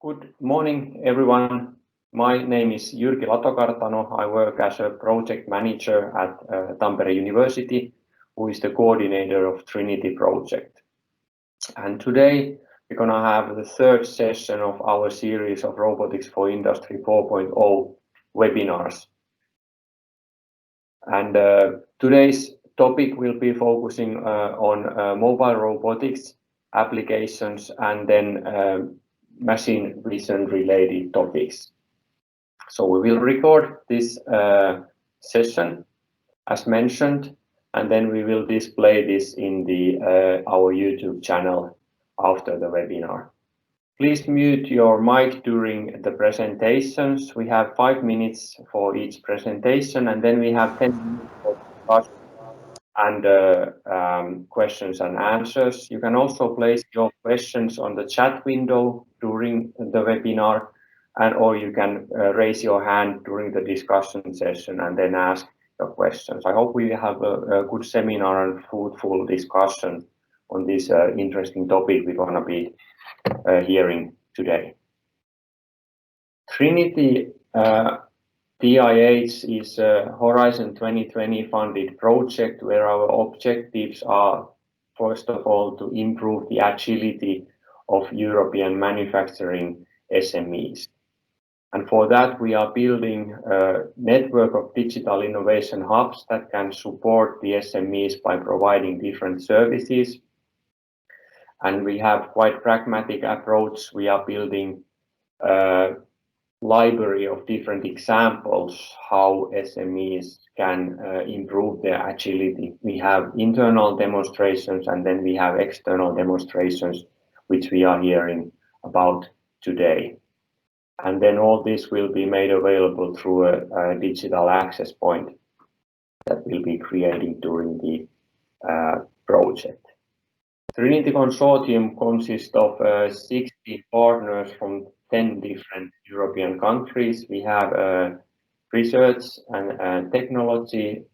Good morning, everyone. My name is Jyrki Latokartano. I work as a project manager at Tampere University, who is the coordinator of Trinity Project. And today we're going to have the third session of our series of Robotics for Industry 4.0 webinars. And today's topic will be focusing on mobile robotics applications and then machine vision related topics. So we will record this session as mentioned, and then we will display this in our YouTube channel after the webinar. Please mute your mic during the presentations. We have 5 minutes for each presentation, and then we have 10 minutes for discussion and questions and answers. You can also place your questions on the chat window during the webinar, or you can raise your hand during the discussion session and then ask your questions. I hope we have a good seminar and fruitful discussion on this interesting topic we're going to be hearing today. Trinity TIH is a Horizon 2020 funded project where our objectives are, first of all, to improve the agility of European manufacturing SMEs. And for that, we are building a network of digital innovation hubs that can support the SMEs by providing different services. And we have quite pragmatic approach. We are building library of different examples how SMEs can improve their agility. We have internal demonstrations and then we have external demonstrations, which we are hearing about today. And then all this will be made available through a digital access point that will be created during the project. Trinity Consortium consists of 60 partners from 10 different European countries. We have research and technology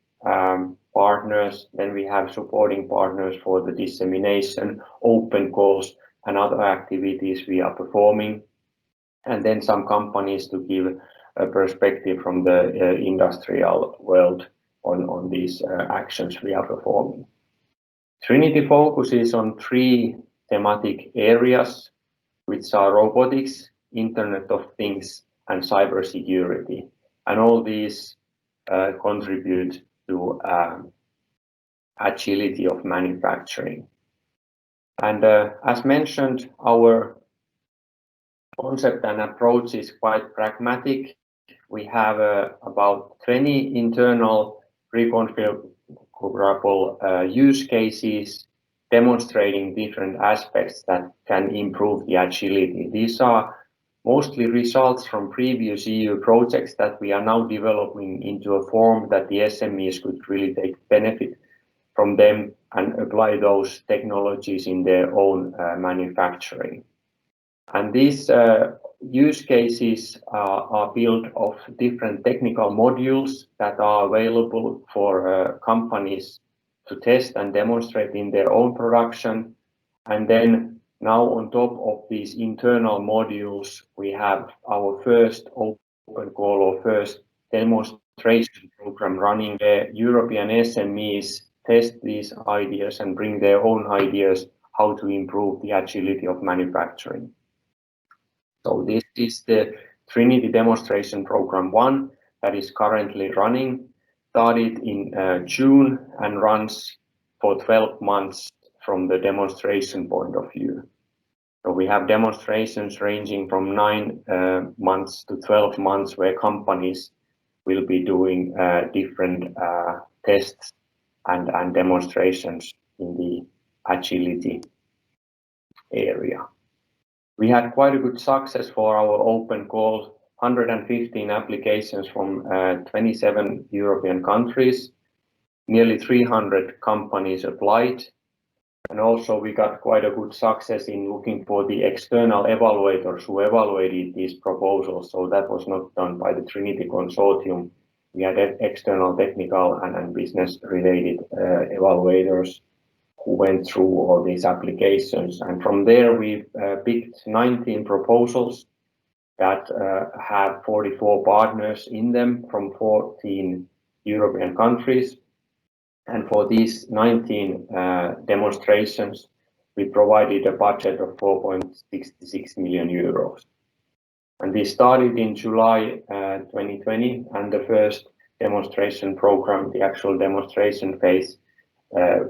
partners. Then we have supporting partners for the dissemination, open calls, and other activities we are performing. And then some companies to give a perspective from the industrial world on these actions we are performing. Trinity focuses on 3 thematic areas, which are robotics, Internet of Things, and cybersecurity. And all these contribute to agility of manufacturing. And as mentioned, our concept and approach is quite pragmatic. We have about 20 internal reconfigurable use cases demonstrating different aspects that can improve the agility. These are mostly results from previous EU projects that we are now developing into a form that the SMEs could really take benefit from them and apply those technologies in their own manufacturing. And these use cases are built of different technical modules that are available for companies to test and demonstrate in their own production. And then now on top of these internal modules, we have our first open call or first demonstration program running where European SMEs test these ideas and bring their own ideas how to improve the agility of manufacturing. So this is the Trinity Demonstration Program 1 that is currently running, started in June and runs for 12 months from the demonstration point of view. So we have demonstrations ranging from 9 months to 12 months where companies will be doing different tests and demonstrations in the agility area. We had quite a good success for our open call, 115 applications from 27 European countries. Nearly 300 companies applied. And also we got quite a good success in looking for the external evaluators who evaluated these proposals. So that was not done by the Trinity Consortium. We had external technical and business related evaluators who went through all these applications. And from there, we picked 19 proposals that have 44 partners in them from 14 European countries. And for these 19 demonstrations, we provided a budget of 4.66 million euros. And this started in July 2020, and the first demonstration program, the actual demonstration phase,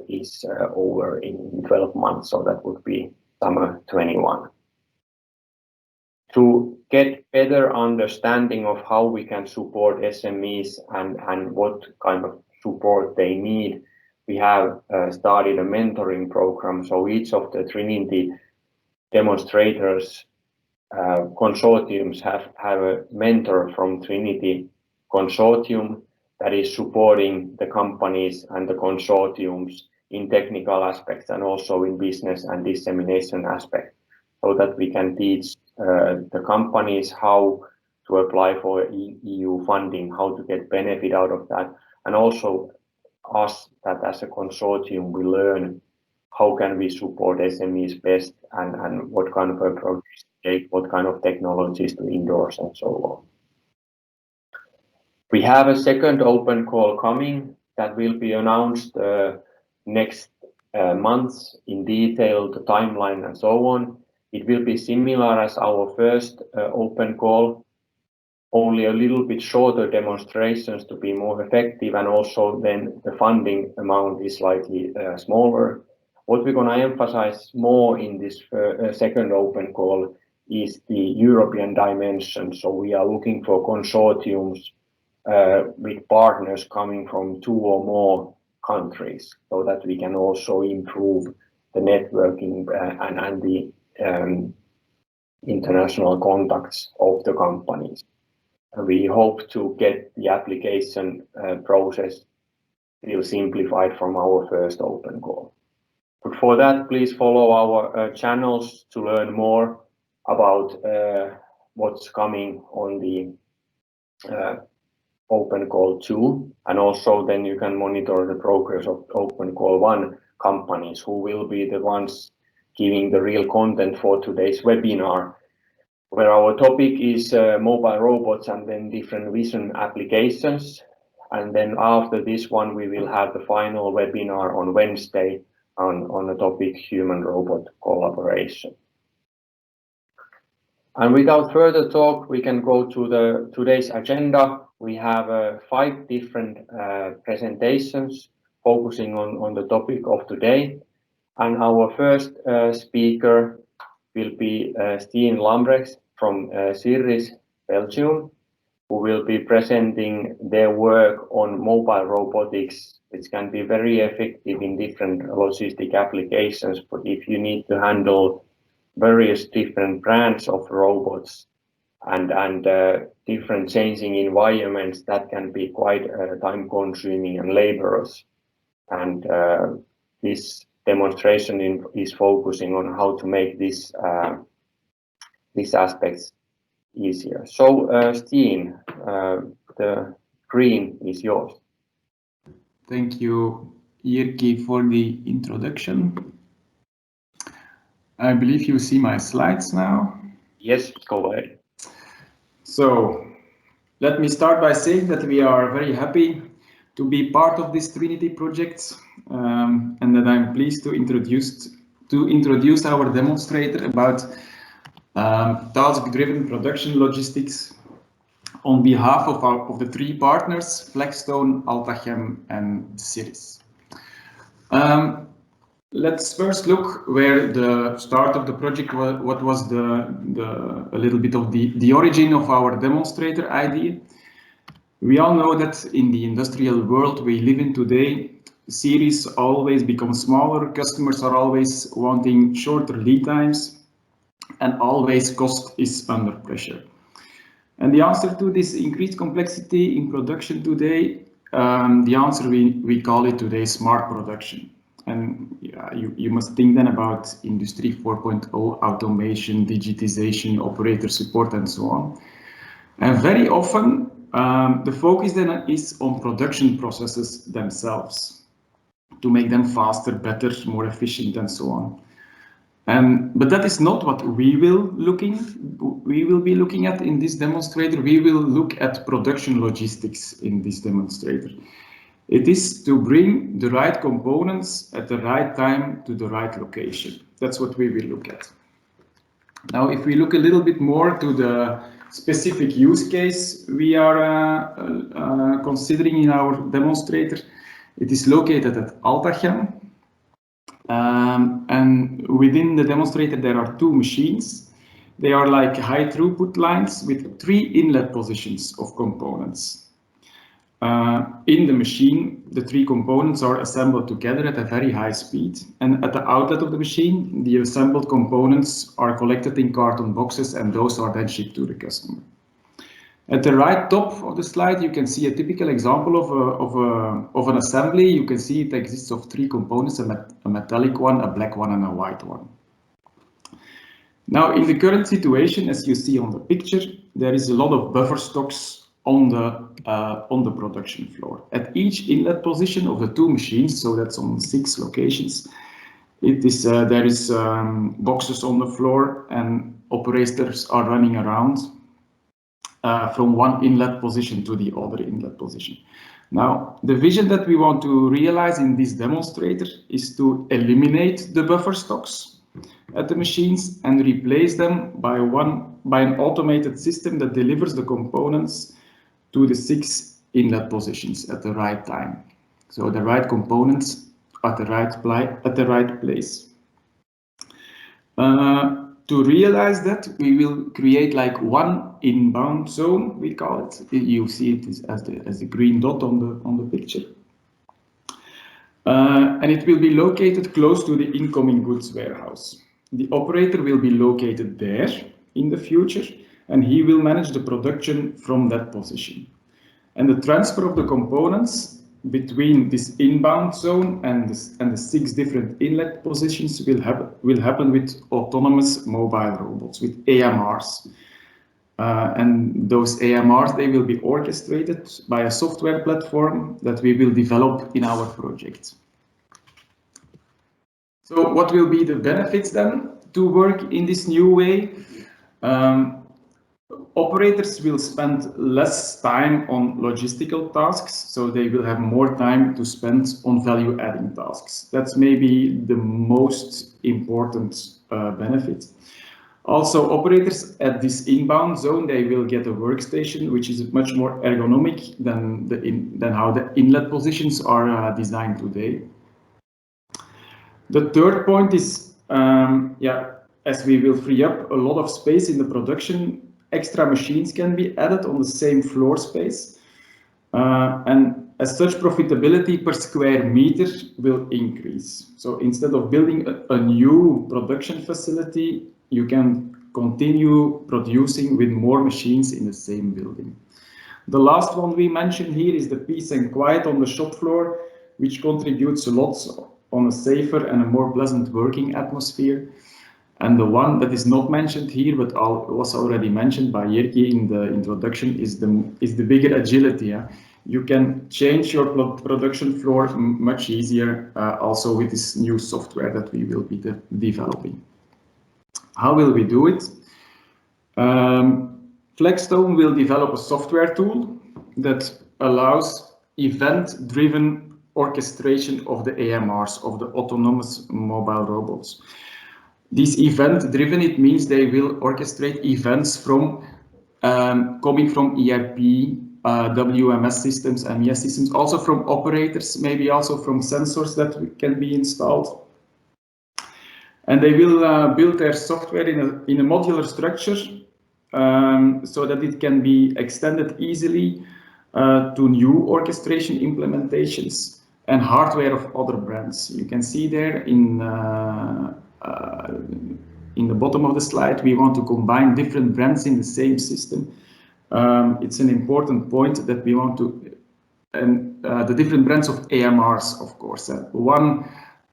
is over in 12 months, so that would be summer 21. To get better understanding of how we can support SMEs and what kind of support they need, we have started a mentoring program. So each of the Trinity demonstrators consortiums have a mentor from Trinity Consortium that is supporting the companies and the consortiums in technical aspects and also in business and dissemination aspects, so that we can teach the companies how to apply for EU funding, how to get benefit out of that, and also us that as a consortium we learn how can we support SMEs best and what kind of approach to take, what kind of technologies to endorse and so on. We have a second open call coming that will be announced next months in detail, the timeline and so on. It will be similar as our first open call, only a little bit shorter demonstrations to be more effective, and also then the funding amount is slightly smaller. What we're going to emphasize more in this second open call is the European dimension. So we are looking for consortiums with partners coming from 2 or more countries, so that we can also improve the networking and the international contacts of the companies. We hope to get the application process still simplified from our first open call. But for that, please follow our channels to learn more about what's coming on the open call 2, and also then you can monitor the progress of open call 1 companies, who will be the ones giving the real content for today's webinar, where our topic is mobile robots and then different vision applications. And then after this one, we will have the final webinar on Wednesday on the topic human-robot collaboration. And without further talk, we can go to today's agenda. We have 5 different presentations focusing on the topic of today. And our first speaker will be Stijn Lambrechts from Sirris, Belgium, who will be presenting their work on mobile robotics, which can be very effective in different logistic applications. But if you need to handle various different brands of robots and different changing environments, that can be quite time-consuming and laborious. And this demonstration is focusing on how to make these aspects easier. So, Stijn, the green is yours. Thank you, Jyrki, for the introduction. I believe you see my slides now. Yes, go ahead. So, let me start by saying that we are very happy to be part of this Trinity project, and that I'm pleased to introduce our demonstrator about task-driven production logistics on behalf of the 3 partners, Flexstone, Altachem, and Sirris. Let's first look where the start of the project, what was a little bit of the origin of our demonstrator idea. We all know that in the industrial world we live in today, series always become smaller, customers are always wanting shorter lead times, and always cost is under pressure. And the answer to this increased complexity in production today, the answer we call it today smart production. And yeah, you must think then about Industry 4.0, automation, digitization, operator support, and so on. And very often, the focus then is on production processes themselves to make them faster, better, more efficient, and so on. But that is not what we will be looking at in this demonstrator. We will look at production logistics in this demonstrator. It is to bring the right components at the right time to the right location. That's what we will look at. Now, if we look a little bit more to the specific use case we are considering in our demonstrator, it is located at Altachem. And within the demonstrator, there are 2 machines. They are like high throughput lines with 3 inlet positions of components. In the machine, the 3 components are assembled together at a very high speed. And at the outlet of the machine, the assembled components are collected in carton boxes, and those are then shipped to the customer. At the right top of the slide, you can see a typical example of an assembly. You can see it exists of 3 components, a metallic one, a black one, and a white one. Now, in the current situation, as you see on the picture, there is a lot of buffer stocks on the production floor. At each inlet position of the 2 machines, so that's on 6 locations, there is boxes on the floor, and operators are running around from one inlet position to the other inlet position. Now, the vision that we want to realize in this demonstrator is to eliminate the buffer stocks at the machines and replace them by an automated system that delivers the components to the 6 inlet positions at the right time. So the right components at the right place. To realize that, we will create like one inbound zone, we call it. You see it as the green dot on the picture. And it will be located close to the incoming goods warehouse. The operator will be located there in the future, and he will manage the production from that position. And the transfer of the components between this inbound zone and the 6 different inlet positions will happen with autonomous mobile robots, with AMRs. And those AMRs, they will be orchestrated by a software platform that we will develop in our project. So what will be the benefits then to work in this new way? Operators will spend less time on logistical tasks, so they will have more time to spend on value-adding tasks. That's maybe the most important benefit. Also, operators at this inbound zone, they will get a workstation which is much more ergonomic than how the inlet positions are designed today. The third point is, as we will free up a lot of space in the production, extra machines can be added on the same floor space. And as such, profitability per square meter will increase. So instead of building a new production facility, you can continue producing with more machines in the same building. The last one we mentioned here is the peace and quiet on the shop floor, which contributes a lot on a safer and a more pleasant working atmosphere. And the one that is not mentioned here, but was already mentioned by Jirki in the introduction, is the bigger agility. Yeah? You can change your production floor much easier, also with this new software that we will be developing. How will we do it? Flexstone will develop a software tool that allows event-driven orchestration of the AMRs, of the autonomous mobile robots. This event-driven, it means they will orchestrate events from coming from ERP, WMS systems, MES systems, also from operators, maybe also from sensors that can be installed. And they will build their software in a modular structure so that it can be extended easily to new orchestration implementations and hardware of other brands. You can see there in the bottom of the slide, we want to combine different brands in the same system. It's an important point that we want to, and the different brands of AMRs, of course. One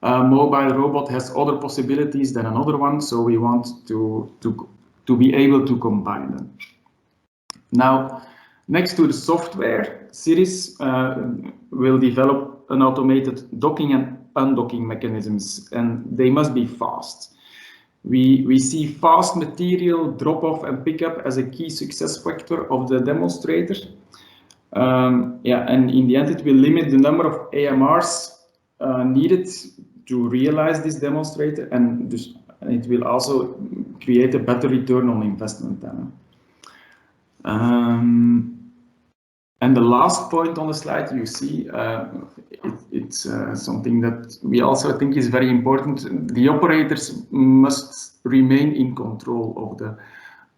mobile robot has other possibilities than another one, so we want to be able to combine them. Now, next to the software, Sirris will develop an automated docking and undocking mechanisms, and they must be fast. We see fast material drop-off and pickup as a key success factor of the demonstrator. Yeah, and in the end, it will limit the number of AMRs needed to realize this demonstrator, and it will also create a better return on investment. And the last point on the slide, you see, it's something that we also think is very important. The operators must remain in control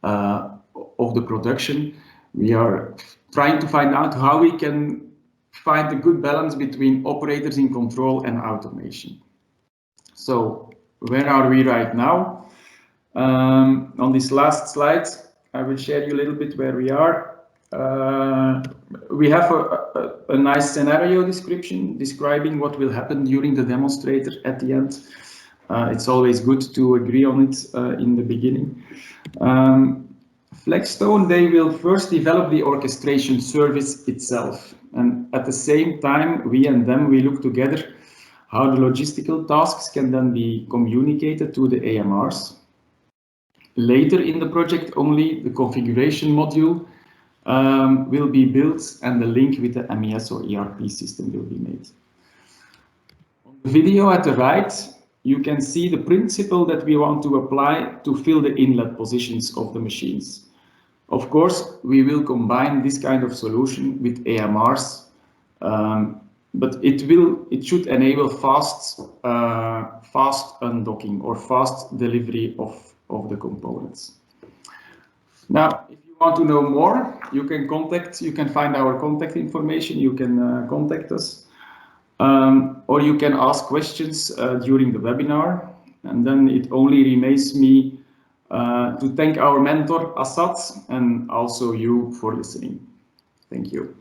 of the production. We are trying to find out how we can find a good balance between operators in control and automation. So where are we right now? On this last slide, I will share you a little bit where we are. We have a nice scenario description describing what will happen during the demonstrator at the end. It's always good to agree on it in the beginning. Flexstone, they will first develop the orchestration service itself. And at the same time, we and them, we look together how the logistical tasks can then be communicated to the AMRs. Later in the project, only the configuration module will be built and the link with the MES or ERP system will be made. On the video at the right, you can see the principle that we want to apply to fill the inlet positions of the machines. Of course, we will combine this kind of solution with AMRs, but it should enable fast undocking or fast delivery of the components. Now, if you want to know more, you can find our contact information, you can contact us, or you can ask questions during the webinar, and then it only remains me to thank our mentor, Assad, and also you for listening. Thank you.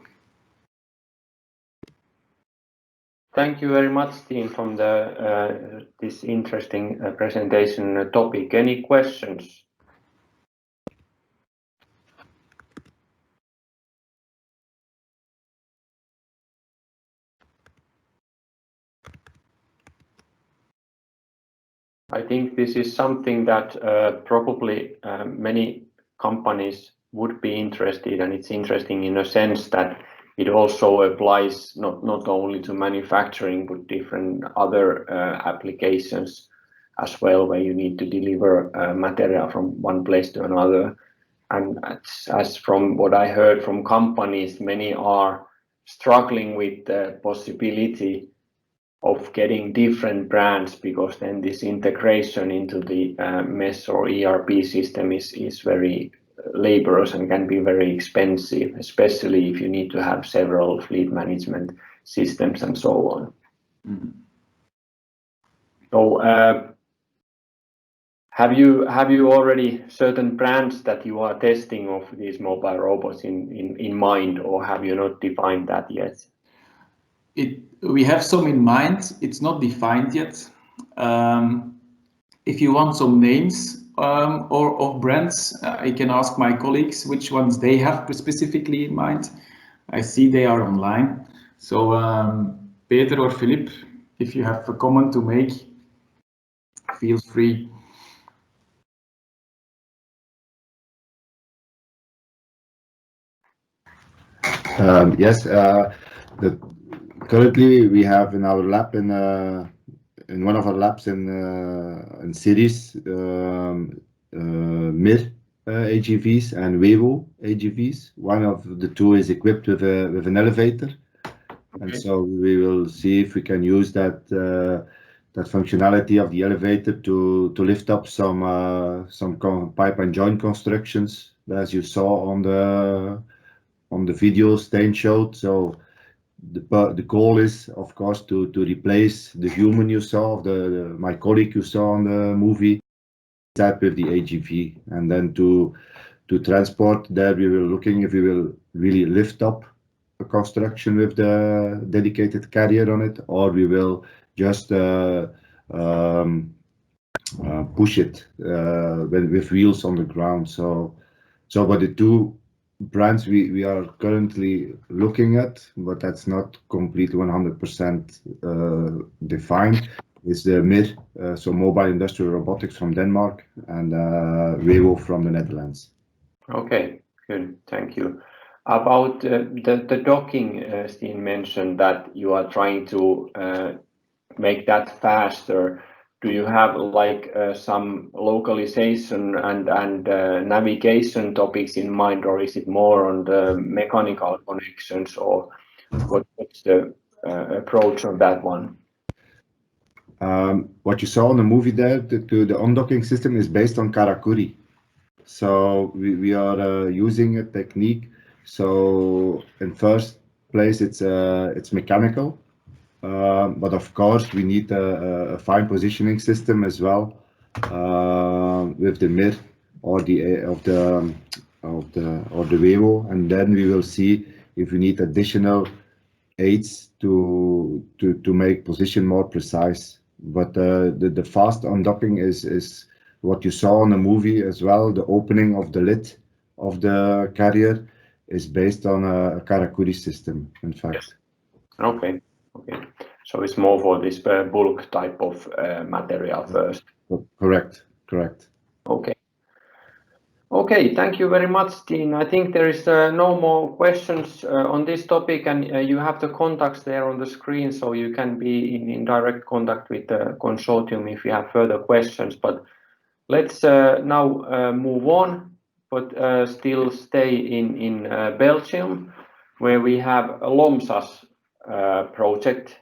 Thank you very much, Stijn, from this interesting presentation topic. Any questions? I think this is something that probably many companies would be interested, and it's interesting in a sense that it also applies not only to manufacturing, but different other applications as well, where you need to deliver material from one place to another. And as from what I heard from companies, many are struggling with the possibility of getting different brands, because then this integration into the MES or ERP system is very laborious and can be very expensive, especially if you need to have several fleet management systems and so on. Mm-hmm. So have you already certain brands that you are testing of these mobile robots in mind, or have you not defined that yet? We have some in mind. It's not defined yet. If you want some names or of brands, I can ask my colleagues which ones they have specifically in mind. I see they are online. So Peter or Philippe, if you have a comment to make, feel free. Yes, currently we have in our lab in one of our labs in Sirris, MIR AGVs and Wevo AGVs. One of the two is equipped with an elevator, okay. And so we will see if we can use that functionality of the elevator to lift up some pipe and joint constructions, as you saw on the video Stijn showed. So the goal is, of course, to replace the human you saw, my colleague you saw on the movie, that with the AGV, and then to transport there we were looking if we will really lift up a construction with the dedicated carrier on it, or we will just push it with wheels on the ground. So but the two brands we are currently looking at, but that's not completely 100% defined. is the MIR, so Mobile Industrial Robotics from Denmark, and Wevo from the Netherlands. Okay, good. Thank you. About the docking, Stijn mentioned that you are trying to make that faster. Do you have like some localization and navigation topics in mind, or is it more on the mechanical connections, or what's the approach on that one? What you saw in the movie there, the undocking system is based on karakuri. So we are using a technique. So in first place, it's mechanical, but of course we need a fine positioning system as well with the MIR or the Wevo, and then we will see if we need additional aids to make position more precise. But the fast undocking is what you saw in the movie as well. The opening of the lid of the carrier is based on a karakuri system, in fact. Yes. Okay. So it's more for this bulk type of material first. Correct. Okay, thank you very much, Stijn. I think there is no more questions on this topic, and you have the contacts there on the screen, so you can be in direct contact with the consortium if you have further questions. But let's now move on, but still stay in Belgium, where we have a LOMSAS project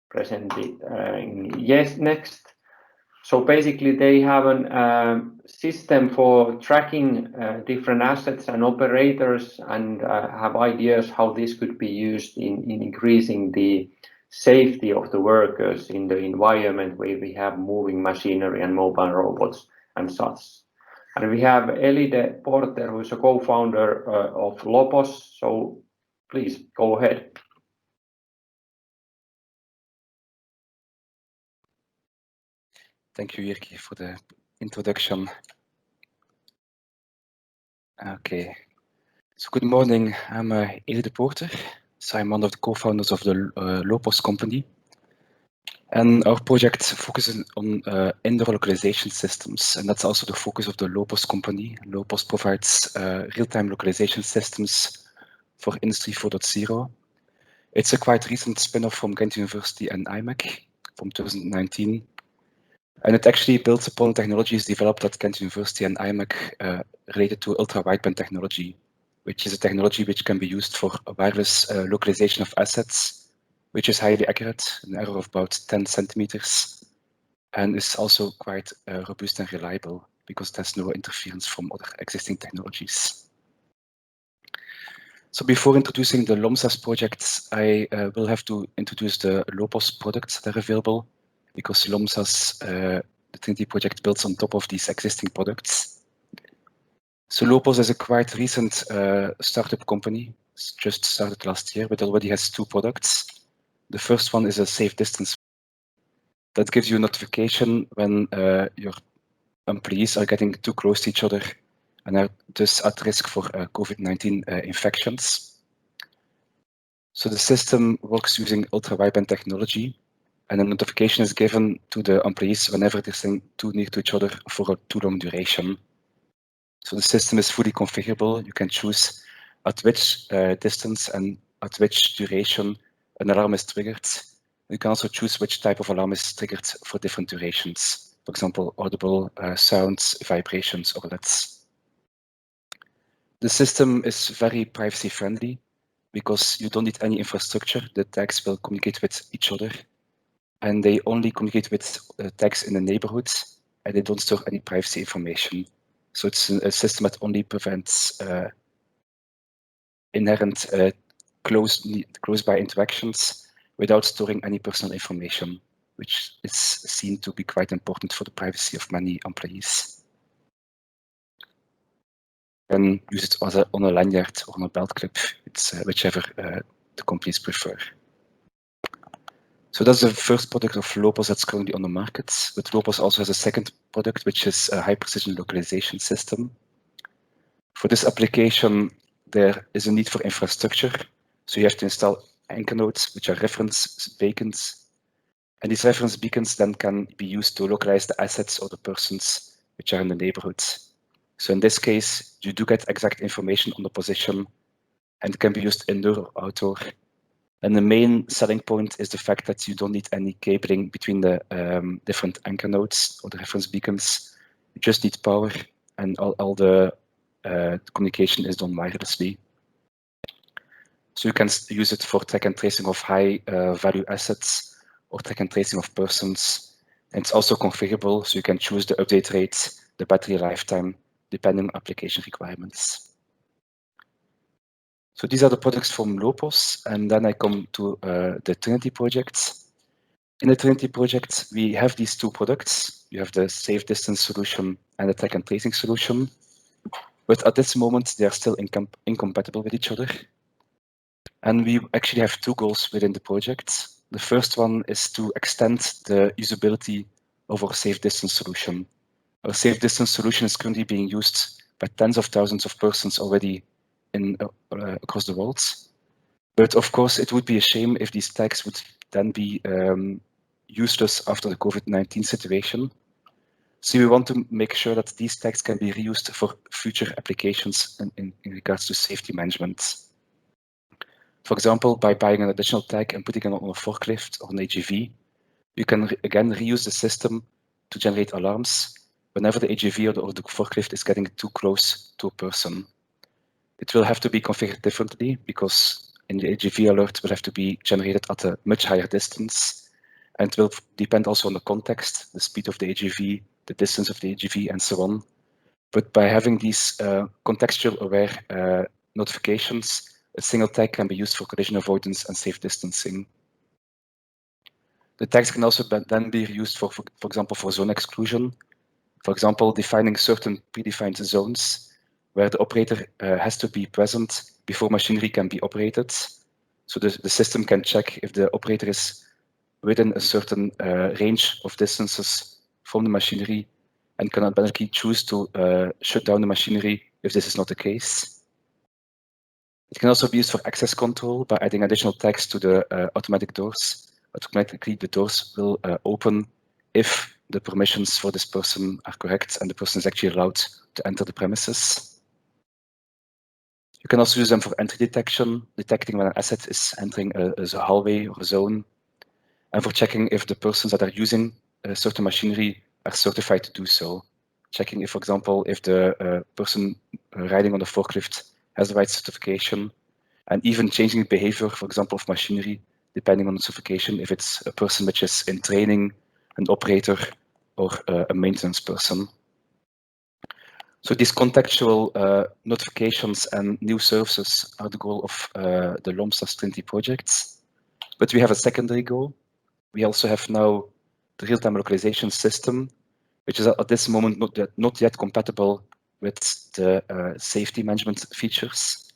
presented next. So basically, they have a system for tracking different assets and operators, and have ideas how this could be used in increasing the safety of the workers in the environment where we have moving machinery and mobile robots and such. And we have Eli De Poorter, who is a co-founder of Lopos. So please go ahead. Thank you, Jirki, for the introduction. Okay, so good morning. I'm Eli De Poorter. So I'm one of the co-founders of the Lopos company. And our project focuses on indoor localization systems, and that's also the focus of the Lopos company. Lopos provides real-time localization systems for Industry 4.0. It's a quite recent spin-off from Ghent University and IMEC from 2019. And it actually builds upon technologies developed at Ghent University and IMEC related to ultra-wideband technology, which is a technology which can be used for wireless localization of assets, which is highly accurate, an error of about 10 centimeters, and is also quite robust and reliable because it has no interference from other existing technologies. So before introducing the LOMSAS projects, I will have to introduce the Lopos products that are available, because LOMSAS, the Trinity project, builds on top of these existing products. So Lopos is a quite recent startup company. It's just started last year, but already has 2 products. The first one is a safe distance that gives you a notification when your employees are getting too close to each other and are thus at risk for COVID-19 infections. So the system works using ultra-wideband technology, and a notification is given to the employees whenever they're sitting too near to each other for a too long duration. So the system is fully configurable. You can choose at which distance and at which duration an alarm is triggered. You can also choose which type of alarm is triggered for different durations. For example, audible sounds, vibrations, or LEDs. The system is very privacy friendly because you don't need any infrastructure. The tags will communicate with each other, and they only communicate with tags in the neighborhood, and they don't store any privacy information. So it's a system that only prevents inherent close by interactions without storing any personal information, which is seen to be quite important for the privacy of many employees. And use it on a lanyard or on a belt clip. It's whichever the companies prefer. So that's the first product of Lopos that's currently on the market. But Lopos also has a second product, which is a high precision localization system. For this application, there is a need for infrastructure. So you have to install anchor nodes, which are reference beacons. And these reference beacons then can be used to localize the assets or the persons which are in the neighborhood. So in this case, you do get exact information on the position and it can be used indoor or outdoor. And the main selling point is the fact that you don't need any cabling between the different anchor nodes or the reference beacons. You just need power and all the communication is done wirelessly. So you can use it for track and tracing of high value assets or track and tracing of persons. And it's also configurable, so you can choose the update rate, the battery lifetime, depending on application requirements. So these are the products from Lopos, and then I come to the Trinity project. In the Trinity project, we have these two products. You have the safe distance solution and the track and tracing solution. But at this moment, they are still incompatible with each other. And we actually have two goals within the project. The first one is to extend the usability of our safe distance solution. Our safe distance solution is currently being used by tens of thousands of persons already across the world. But of course, it would be a shame if these tags would then be useless after the COVID-19 situation. So we want to make sure that these tags can be reused for future applications in regards to safety management. For example, by buying an additional tag and putting it on a forklift or an AGV, you can again reuse the system to generate alarms whenever the AGV or the forklift is getting too close to a person. It will have to be configured differently because in the AGV alert will have to be generated at a much higher distance, and it will depend also on the context, the speed of the AGV, the distance of the AGV, and so on. But by having these contextual aware notifications, a single tag can be used for collision avoidance and safe distancing. The tags can also then be used for example, for zone exclusion. For example, defining certain predefined zones where the operator has to be present before machinery can be operated. So the system can check if the operator is within a certain range of distances from the machinery and can automatically choose to shut down the machinery if this is not the case. It can also be used for access control by adding additional tags to the automatic doors. Automatically, the doors will open if the permissions for this person are correct and the person is actually allowed to enter the premises. You can also use them for entry detection, detecting when an asset is entering a hallway or a zone, and for checking if the persons that are using a certain machinery are certified to do so. Checking if, for example, if the person riding on the forklift has the right certification, and even changing the behavior, for example, of machinery, depending on the certification, if it's a person which is in training, an operator, or a maintenance person. So these contextual notifications and new services are the goal of the LOMSAS Trinity projects. But we have a secondary goal. We also have now the real-time localization system, which is at this moment not yet compatible with the safety management features.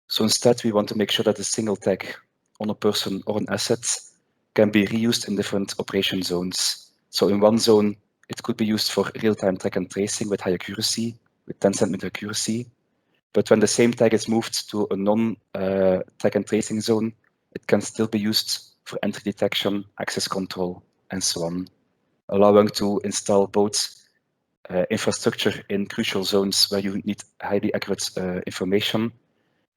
So instead, we want to make sure that a single tag on a person or an asset can be reused in different operation zones. So in one zone, it could be used for real-time track and tracing with high accuracy, with 10 centimeter accuracy. But when the same tag is moved to a non-track and tracing zone, it can still be used for entry detection, access control, and so on, allowing to install both infrastructure in crucial zones where you need highly accurate information,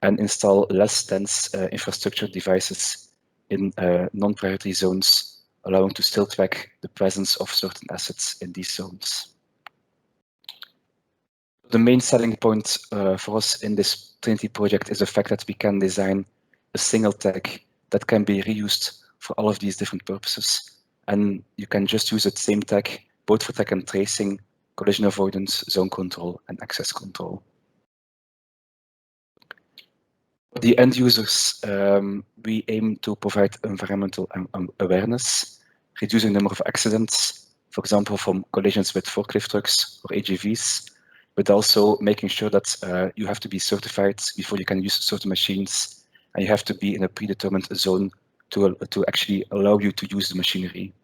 and install less dense infrastructure devices in non-priority zones, allowing to still track the presence of certain assets in these zones. The main selling point for us in this Trinity project is the fact that we can design a single tag that can be reused for all of these different purposes. And you can just use the same tag both for track and tracing, collision avoidance, zone control, and access control. For the end users, we aim to provide environmental awareness, reducing the number of accidents, for example, from collisions with forklift trucks or AGVs, but also making sure that you have to be certified before you can use certain machines, and you have to be in a predetermined zone to actually allow you to use the machinery.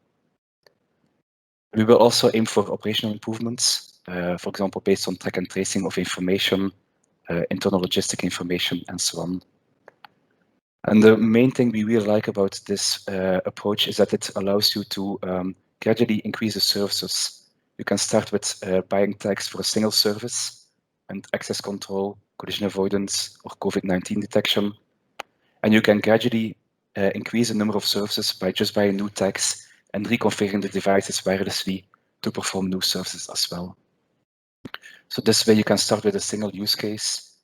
We will also aim for operational improvements, for example, based on track and tracing of information, internal logistic information, and so on. And the main thing we really like about this approach is that it allows you to gradually increase the services. You can start with buying tags for a single service and access control, collision avoidance, or COVID-19 detection. And you can gradually increase the number of services by just buying new tags and reconfiguring the devices wirelessly to perform new services as well. So this way you can start with a single use case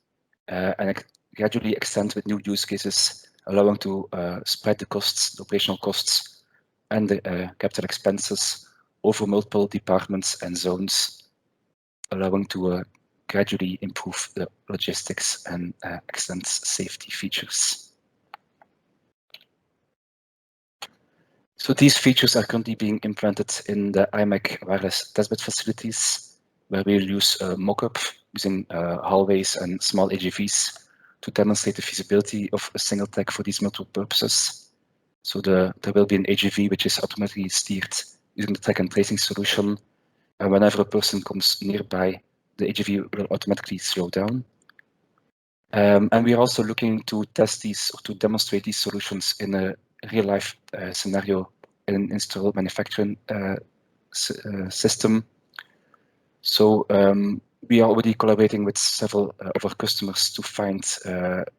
and gradually extend with new use cases, allowing to spread the costs, the operational costs, and the capital expenses over multiple departments and zones, allowing to gradually improve the logistics and extend safety features. So these features are currently being implemented in the IMEC wireless testbed facilities, where we'll use mock-up using hallways and small AGVs to demonstrate the feasibility of a single tag for these multiple purposes. So there will be an AGV which is automatically steered using the tag and tracing solution. And whenever a person comes nearby, the AGV will automatically slow down. And we are also looking to test these or to demonstrate these solutions in a real-life scenario in an industrial manufacturing system. So we are already collaborating with several of our customers to find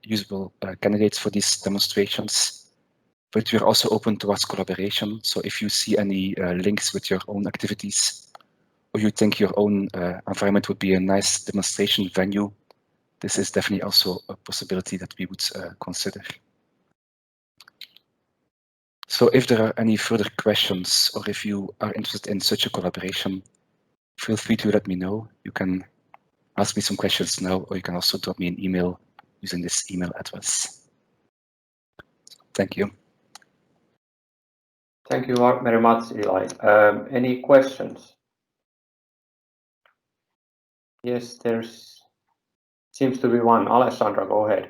usable candidates for these demonstrations. But we are also open towards collaboration. So if you see any links with your own activities, or you think your own environment would be a nice demonstration venue, this is definitely also a possibility that we would consider. So if there are any further questions, or if you are interested in such a collaboration, feel free to let me know. You can ask me some questions now, or you can also drop me an email using this email address. Thank you. Thank you very much, Eli. Any questions? Yes, there's seems to be one. Alessandra, go ahead.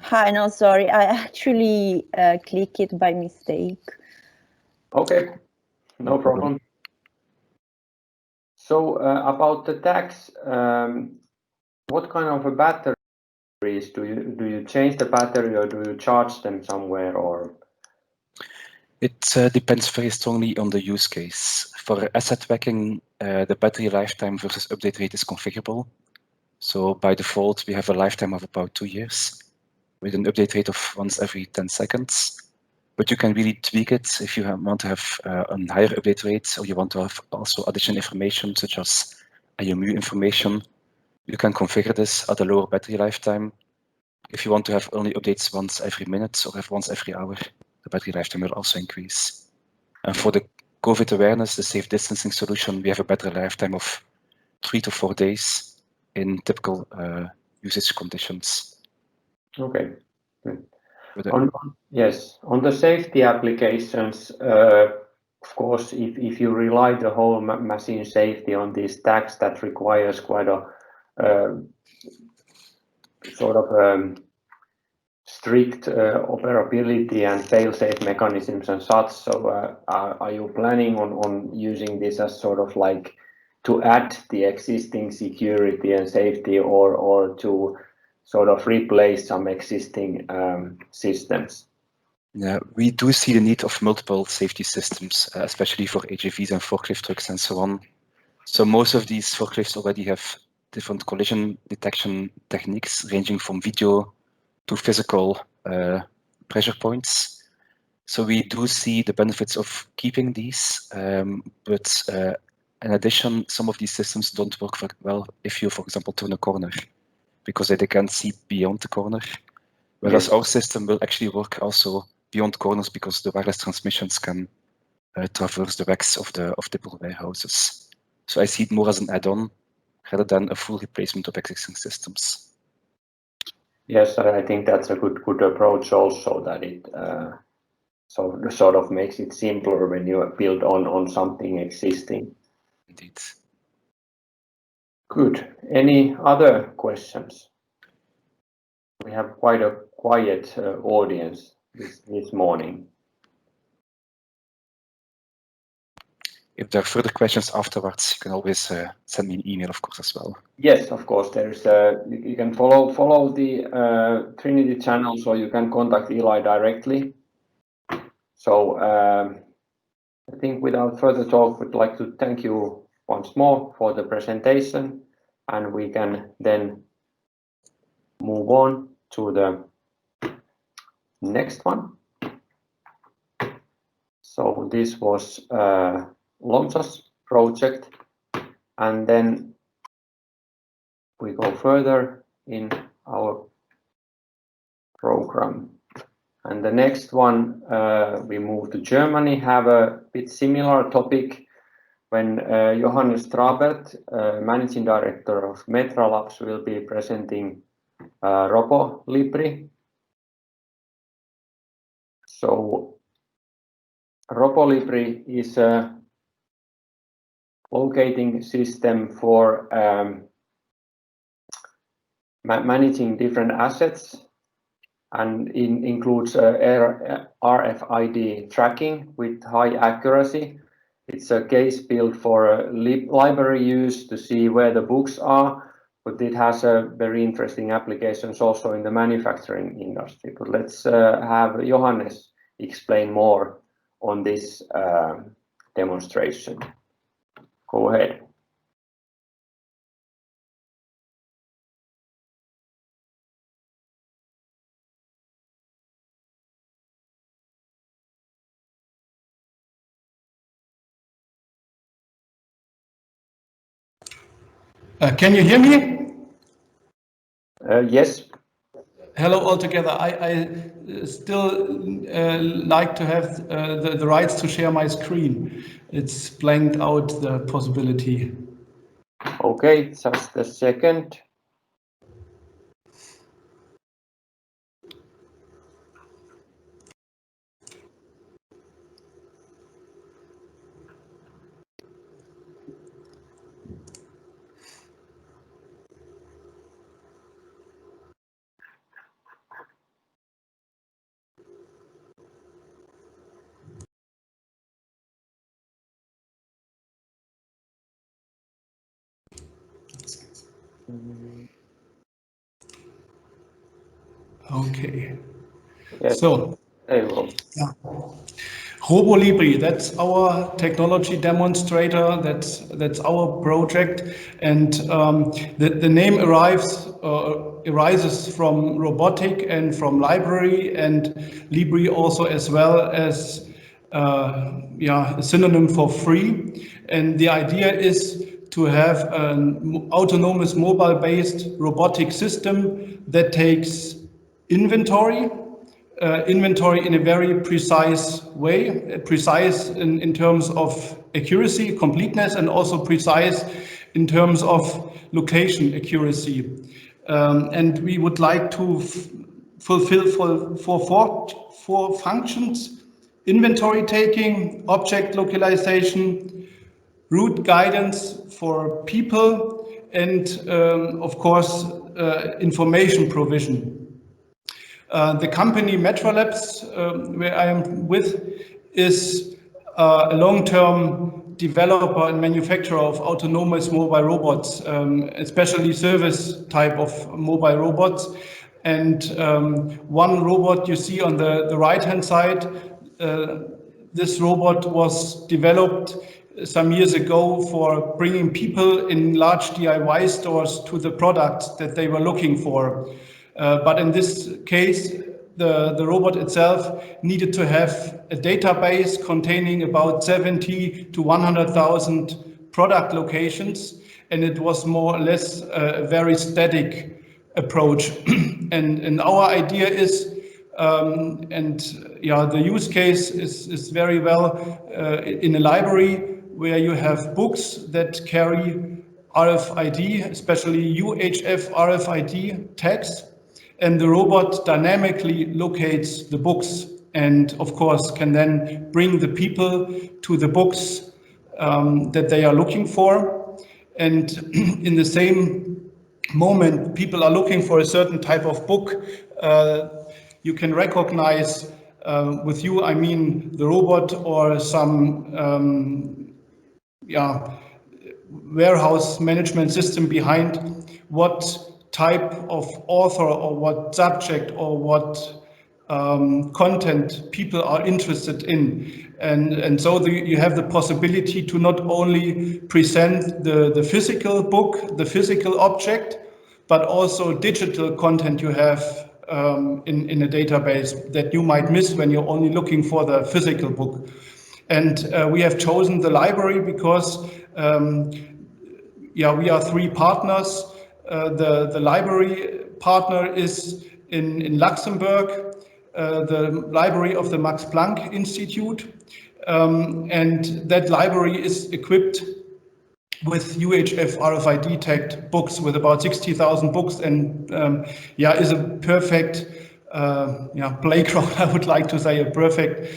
Hi, no, sorry, I actually clicked it by mistake. Okay, no problem. So about the tags, what kind of a batteries do you change the battery, or do you charge them somewhere, or? It depends very strongly on the use case. For asset tracking, the battery lifetime versus update rate is configurable. So by default, we have a lifetime of about 2 years with an update rate of once every 10 seconds. But you can really tweak it if you want to have a higher update rate, or you want to have also additional information such as IMU information. You can configure this at a lower battery lifetime. If you want to have only updates once every minute or once every hour, the battery lifetime will also increase. And for the COVID awareness, the safe distancing solution, we have a battery lifetime of 3 to 4 days in typical usage conditions. Okay. Good. But, yes, on the safety applications, of course, if you rely the whole machine safety on these tags, that requires quite a sort of strict operability and fail-safe mechanisms and such. So are you planning on using this as sort of like to add the existing security and safety, or to sort of replace some existing systems? Yeah, we do see the need of multiple safety systems, especially for AGVs and forklift trucks and so on. So most of these forklifts already have different collision detection techniques, ranging from video to physical pressure points. So we do see the benefits of keeping these, but in addition, some of these systems don't work very well if you, for example, turn a corner, because they can't see beyond the corner. Whereas Yes. our system will actually work also beyond corners, because the wireless transmissions can traverse the racks of the typical warehouses. So I see it more as an add-on rather than a full replacement of existing systems. Yes, I think that's a good approach also, that it sort of makes it simpler when you build on something existing. Indeed. Good. Any other questions? We have quite a quiet audience this morning. if there are further questions afterwards, you can always send me an email, of course, as well. Yes, of course. There's you can follow the Trinity channel, so you can contact Eli directly. So I think without further talk, we'd like to thank you once more for the presentation, and we can then move on to the next one. So this was LOMSAS project, and then we go further in our program. And the next one, we move to Germany, have a bit similar topic when Johannes Trabert, Managing Director of MetraLabs, will be presenting RoboLibri. So RoboLibri is a locating system for managing different assets, and includes RFID tracking with high accuracy. It's a case built for library use to see where the books are, but it has a very interesting applications also in the manufacturing industry. But let's have Johannes explain more on this demonstration. Go ahead. Can you hear me? Yes. Hello all together. I still like to have the rights to share my screen. It's blanked out the possibility. Okay, just a second. Okay. Yes. So, There you go. RoboLibri, that's our technology demonstrator, that's our project, and the name arises from Robotic and from library, and Libri also as well as a synonym for free. And the idea is to have an autonomous mobile-based robotic system that takes inventory in a very precise way, precise in terms of accuracy, completeness, and also precise in terms of location accuracy. And we would like to fulfill four functions: inventory taking, object localization, route guidance for people, and of course, information provision. The company MetraLabs, where I am with, is a long-term developer and manufacturer of autonomous mobile robots, especially service type of mobile robots. And one robot you see on the right-hand side, this robot was developed some years ago for bringing people in large DIY stores to the products that they were looking for. But in this case, the robot itself needed to have a database containing about 70 to 100,000 product locations, and it was more or less a very static approach. And our idea is, the use case is very well in a library where you have books that carry RFID, especially UHF RFID tags, and the robot dynamically locates the books and of course can then bring the people to the books that they are looking for. And in the same moment people are looking for a certain type of book, you can recognize, with you I mean the robot or some warehouse management system behind what type of author or what subject or what content people are interested in. And so you have the possibility to not only present the physical book, the physical object, but also digital content you have in a database that you might miss when you're only looking for the physical book. And we have chosen the library because we are 3 partners. The library partner is in Luxembourg, the library of the Max Planck Institute, and that library is equipped with UHF RFID tagged books with about 60,000 books, and is a perfect playground. I would like to say a perfect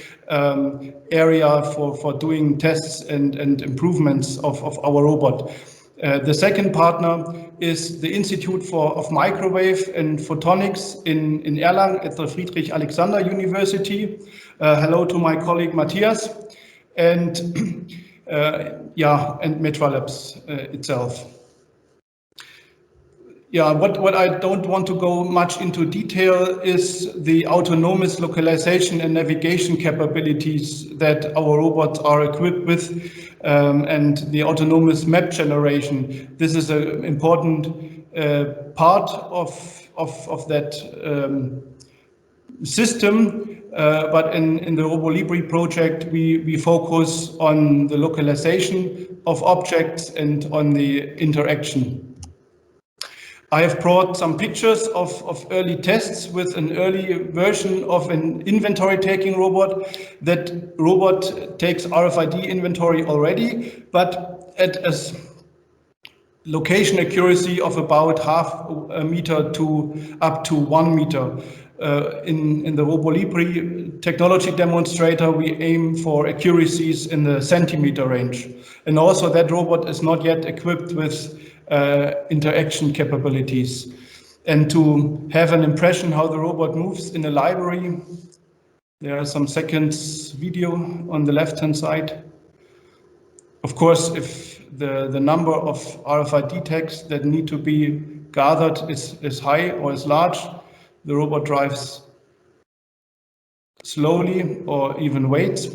area for doing tests and improvements of our robot. The second partner is the Institute of Microwave and Photonics in Erlangen at the Friedrich Alexander University. Hello to my colleague Matthias, and and MetraLabs itself. What I don't want to go much into detail is the autonomous localization and navigation capabilities that our robots are equipped with, and the autonomous map generation. This is an important part of that system. But in the Robolibri project, we focus on the localization of objects and on the interaction. I have brought some pictures of early tests with an early version of an inventory taking robot. That robot takes RFID inventory already, but at a location accuracy of about ½ a meter to up to 1 meter. In the Robolipri technology demonstrator, we aim for accuracies in the centimeter range. And also that robot is not yet equipped with interaction capabilities. And to have an impression how the robot moves in a library, there are some seconds video on the left-hand side. Of course, if the number of RFID tags that need to be gathered is high or is large, the robot drives slowly or even waits,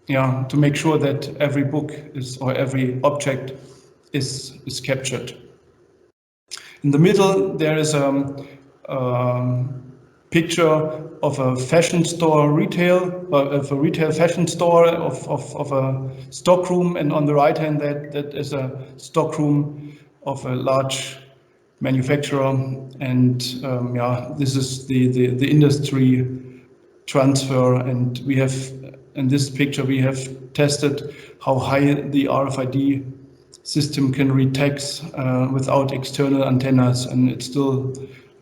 to make sure that every book or every object is captured. In the middle, there is a picture of a fashion store of a retail fashion store of a stockroom, and on the right hand that is a stockroom of a large manufacturer, and this is the industry transfer, and we have in this picture we have tested how high the RFID system can read text without external antennas, and it's still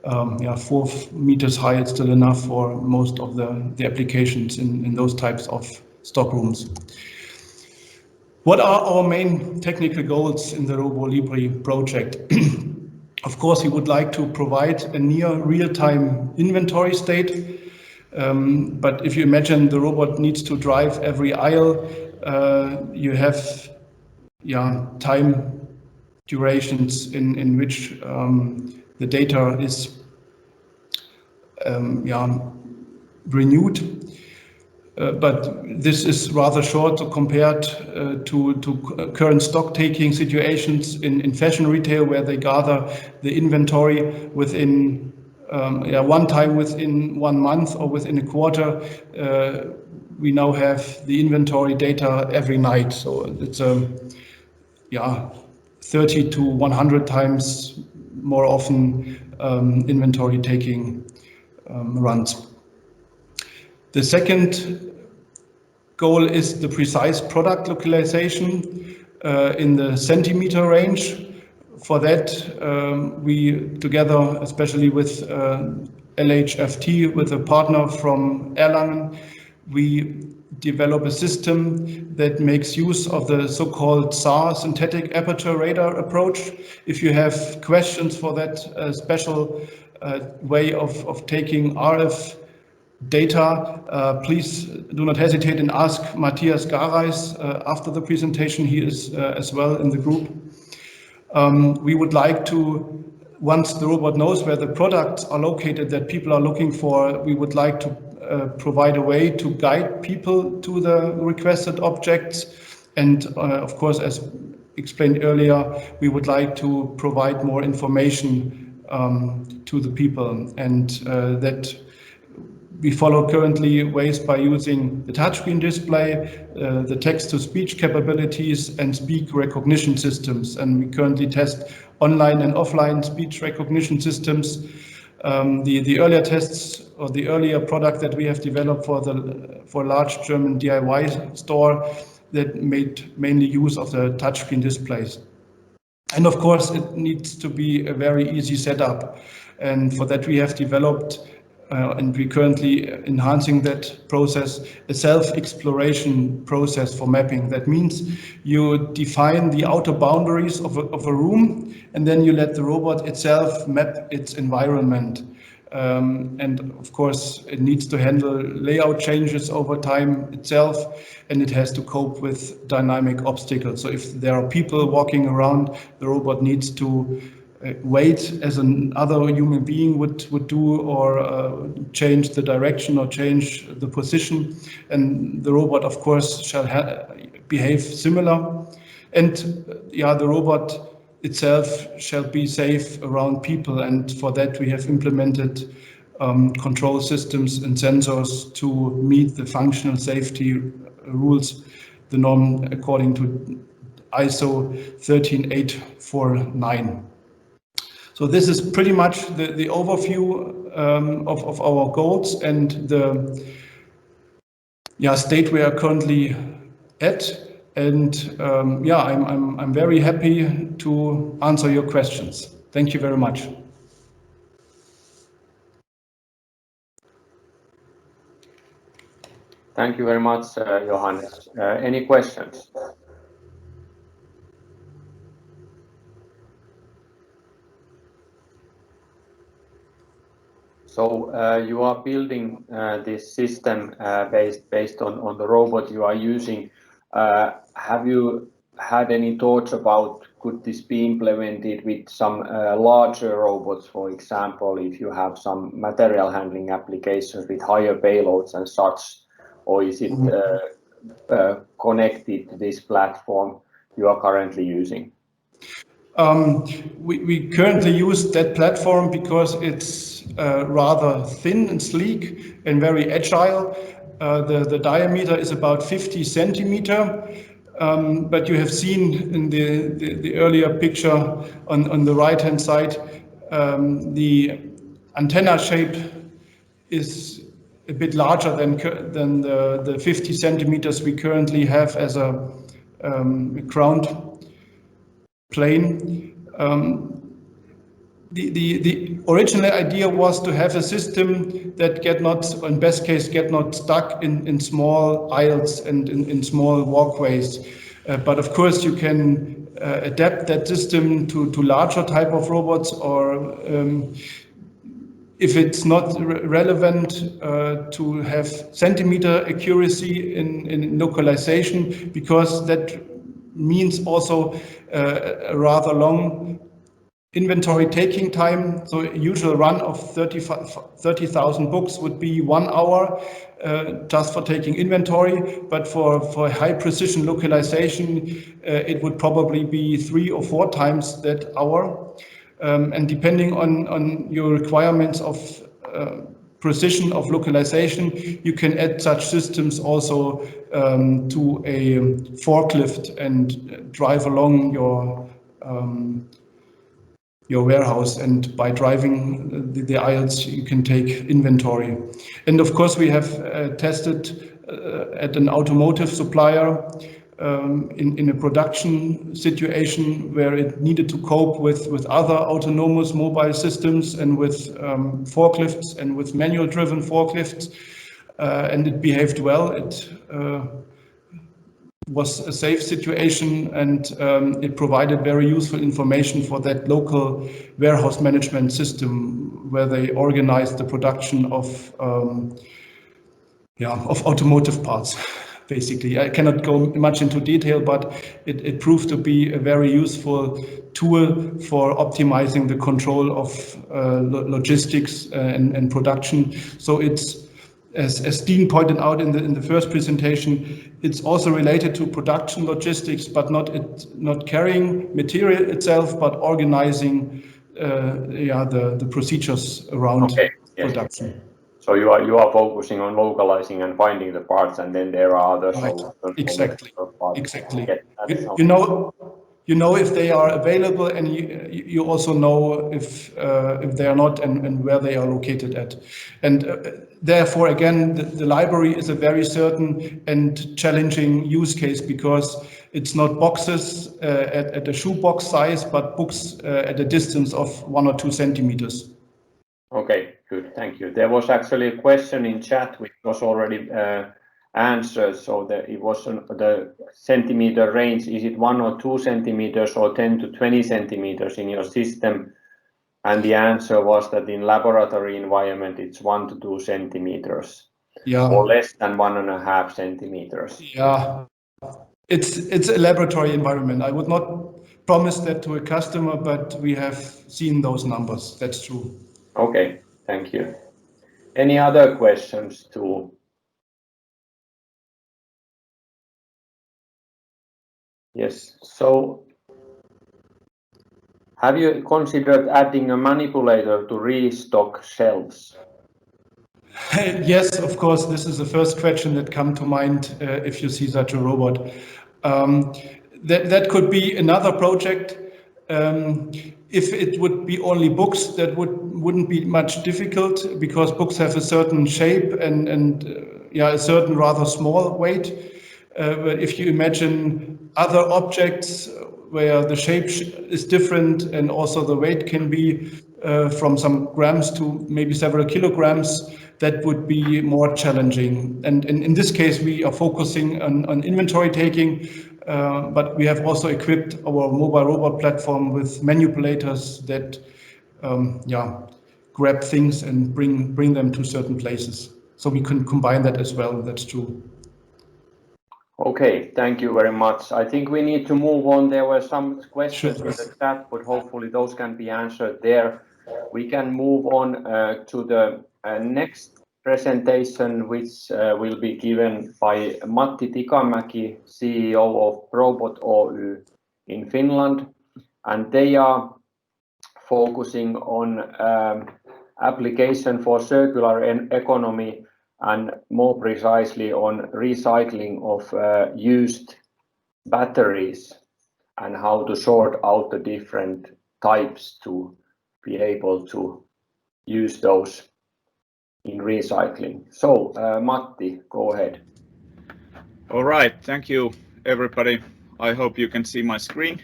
4 meters high. It's still enough for most of the applications in those types of stockrooms. What are our main technical goals in the Robolibri project? Of course, we would like to provide a near real-time inventory state, but if you imagine the robot needs to drive every aisle, you have time durations in which the data is renewed, but this is rather short compared to current stock taking situations in fashion retail, where they gather the inventory within one time within 1 month or within a quarter. We now have the inventory data every night, so it's 30 to 100 times more often inventory taking runs. The second goal is the precise product localization in the centimeter range. For that, we together, especially with LHFT, with a partner from Erlangen, we develop a system that makes use of the so-called SAR, synthetic aperture radar approach. If you have questions for that special way of taking RF data, please do not hesitate and ask Matthias Gareis after the presentation. He is as well in the group. We would like to, once the robot knows where the products are located that people are looking for, we would like to provide a way to guide people to the requested objects. And of course, as explained earlier, we would like to provide more information to the people, and that we follow currently ways by using the touchscreen display, the text-to-speech capabilities, and speak recognition systems. And we currently test online and offline speech recognition systems. The earlier tests, or the earlier product that we have developed for a large German DIY store that made mainly use of the touchscreen displays. And of course, it needs to be a very easy setup. And for that, we have developed and we're currently enhancing that process, a self-exploration process for mapping. That means you define the outer boundaries of a room, and then you let the robot itself map its environment. And of course, it needs to handle layout changes over time itself, and it has to cope with dynamic obstacles. So if there are people walking around, the robot needs to wait as another human being would do, or change the direction or change the position. And the robot, of course, shall behave similar. And yeah, the robot itself shall be safe around people. And for that, we have implemented control systems and sensors to meet the functional safety rules, the norm according to ISO 13849. So this is pretty much the overview of our goals and the state we are currently at. And I'm very happy to answer your questions. Thank you very much. Thank you very much, Johannes. Any questions? So you are building this system based on the robot you are using. Have you had any thoughts about could this be implemented with some larger robots, for example, if you have some material handling applications with higher payloads and such, or is it connected to this platform you are currently using? We currently use that platform because it's rather thin and sleek and very agile. The diameter is about 50 centimeter, but you have seen in the earlier picture on the right-hand side, the antenna shape is a bit larger than the 50 centimeters we currently have as a ground plane. The original idea was to have a system that in best case, get not stuck in small aisles and in small walkways. But of course, you can adapt that system to larger type of robots, or if it's not relevant to have centimeter accuracy in localization, because that means also a rather long inventory taking time. So a usual run of 30,000 books would be 1 hour just for taking inventory, but for high precision localization, it would probably be 3 or 4 times that hour. And depending on your requirements of precision of localization, you can add such systems also to a forklift and drive along your warehouse, and by driving the aisles you can take inventory. And of course we have tested at an automotive supplier in a production situation where it needed to cope with other autonomous mobile systems and with forklifts and with manual driven forklifts, and it behaved well. It was a safe situation, and it provided very useful information for that local warehouse management system where they organized the production of of automotive parts. Basically, I cannot go much into detail, but it proved to be a very useful tool for optimizing the control of logistics and production. So it's, as Stijn pointed out in the first presentation, it's also related to production logistics, but not carrying material itself, but organizing the procedures around production. So you are focusing on localizing and finding the parts, and then there are other solutions. Exactly. Yeah, you know if they are available, and you also know if they are not, and where they are located at. And therefore, again, the library is a very certain and challenging use case, because it's not boxes at a shoebox size, but books at a distance of 1 or 2 centimeters. Okay, good, thank you. There was actually a question in chat which was already answered. So it was the centimeter range. Is it 1 or 2 centimeters or 10 to 20 centimeters in your system? And the answer was that in laboratory environment it's 1 to 2 centimeters, or less than 1.5 centimeters. Yeah, it's a laboratory environment. I would not promise that to a customer, but we have seen those numbers. That's true. Okay, thank you. Any other questions too? Yes, so have you considered adding a manipulator to restock shelves? Yes, of course, this is the first question that comes to mind if you see such a robot. That could be another project. If it would be only books, that wouldn't be much difficult, because books have a certain shape and a certain rather small weight. But if you imagine other objects where the shape is different, and also the weight can be from some grams to maybe several kilograms, that would be more challenging. And in this case, we are focusing on inventory taking, but we have also equipped our mobile robot platform with manipulators that grab things and bring them to certain places. So we can combine that as well. That's true. Okay, thank you very much. I think we need to move on. There were some questions in the chat, but hopefully those can be answered there. We can move on to the next presentation, which will be given by Matti Tikamäki, CEO of Robot Oy in Finland, and they are focusing on application for circular economy, and more precisely on recycling of used batteries and how to sort out the different types to be able to use those in recycling. So Matti, go ahead. All right, thank you everybody. I hope you can see my screen.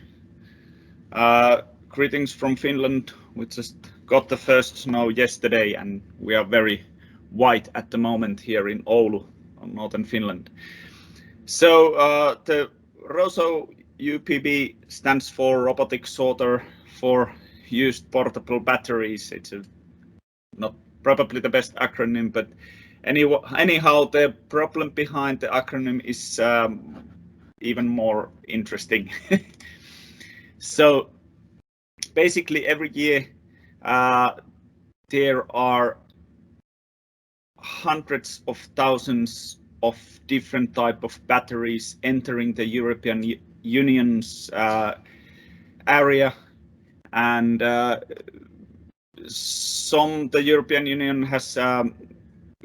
Greetings from Finland. We just got the first snow yesterday, and we are very white at the moment here in Oulu, northern Finland. So the RoSo-UPB stands for Robotic Sorter for Used Portable Batteries. It's not probably the best acronym, but anyhow, the problem behind the acronym is even more interesting. So basically every year there are hundreds of thousands of different type of batteries entering the European Union's area, and the European Union has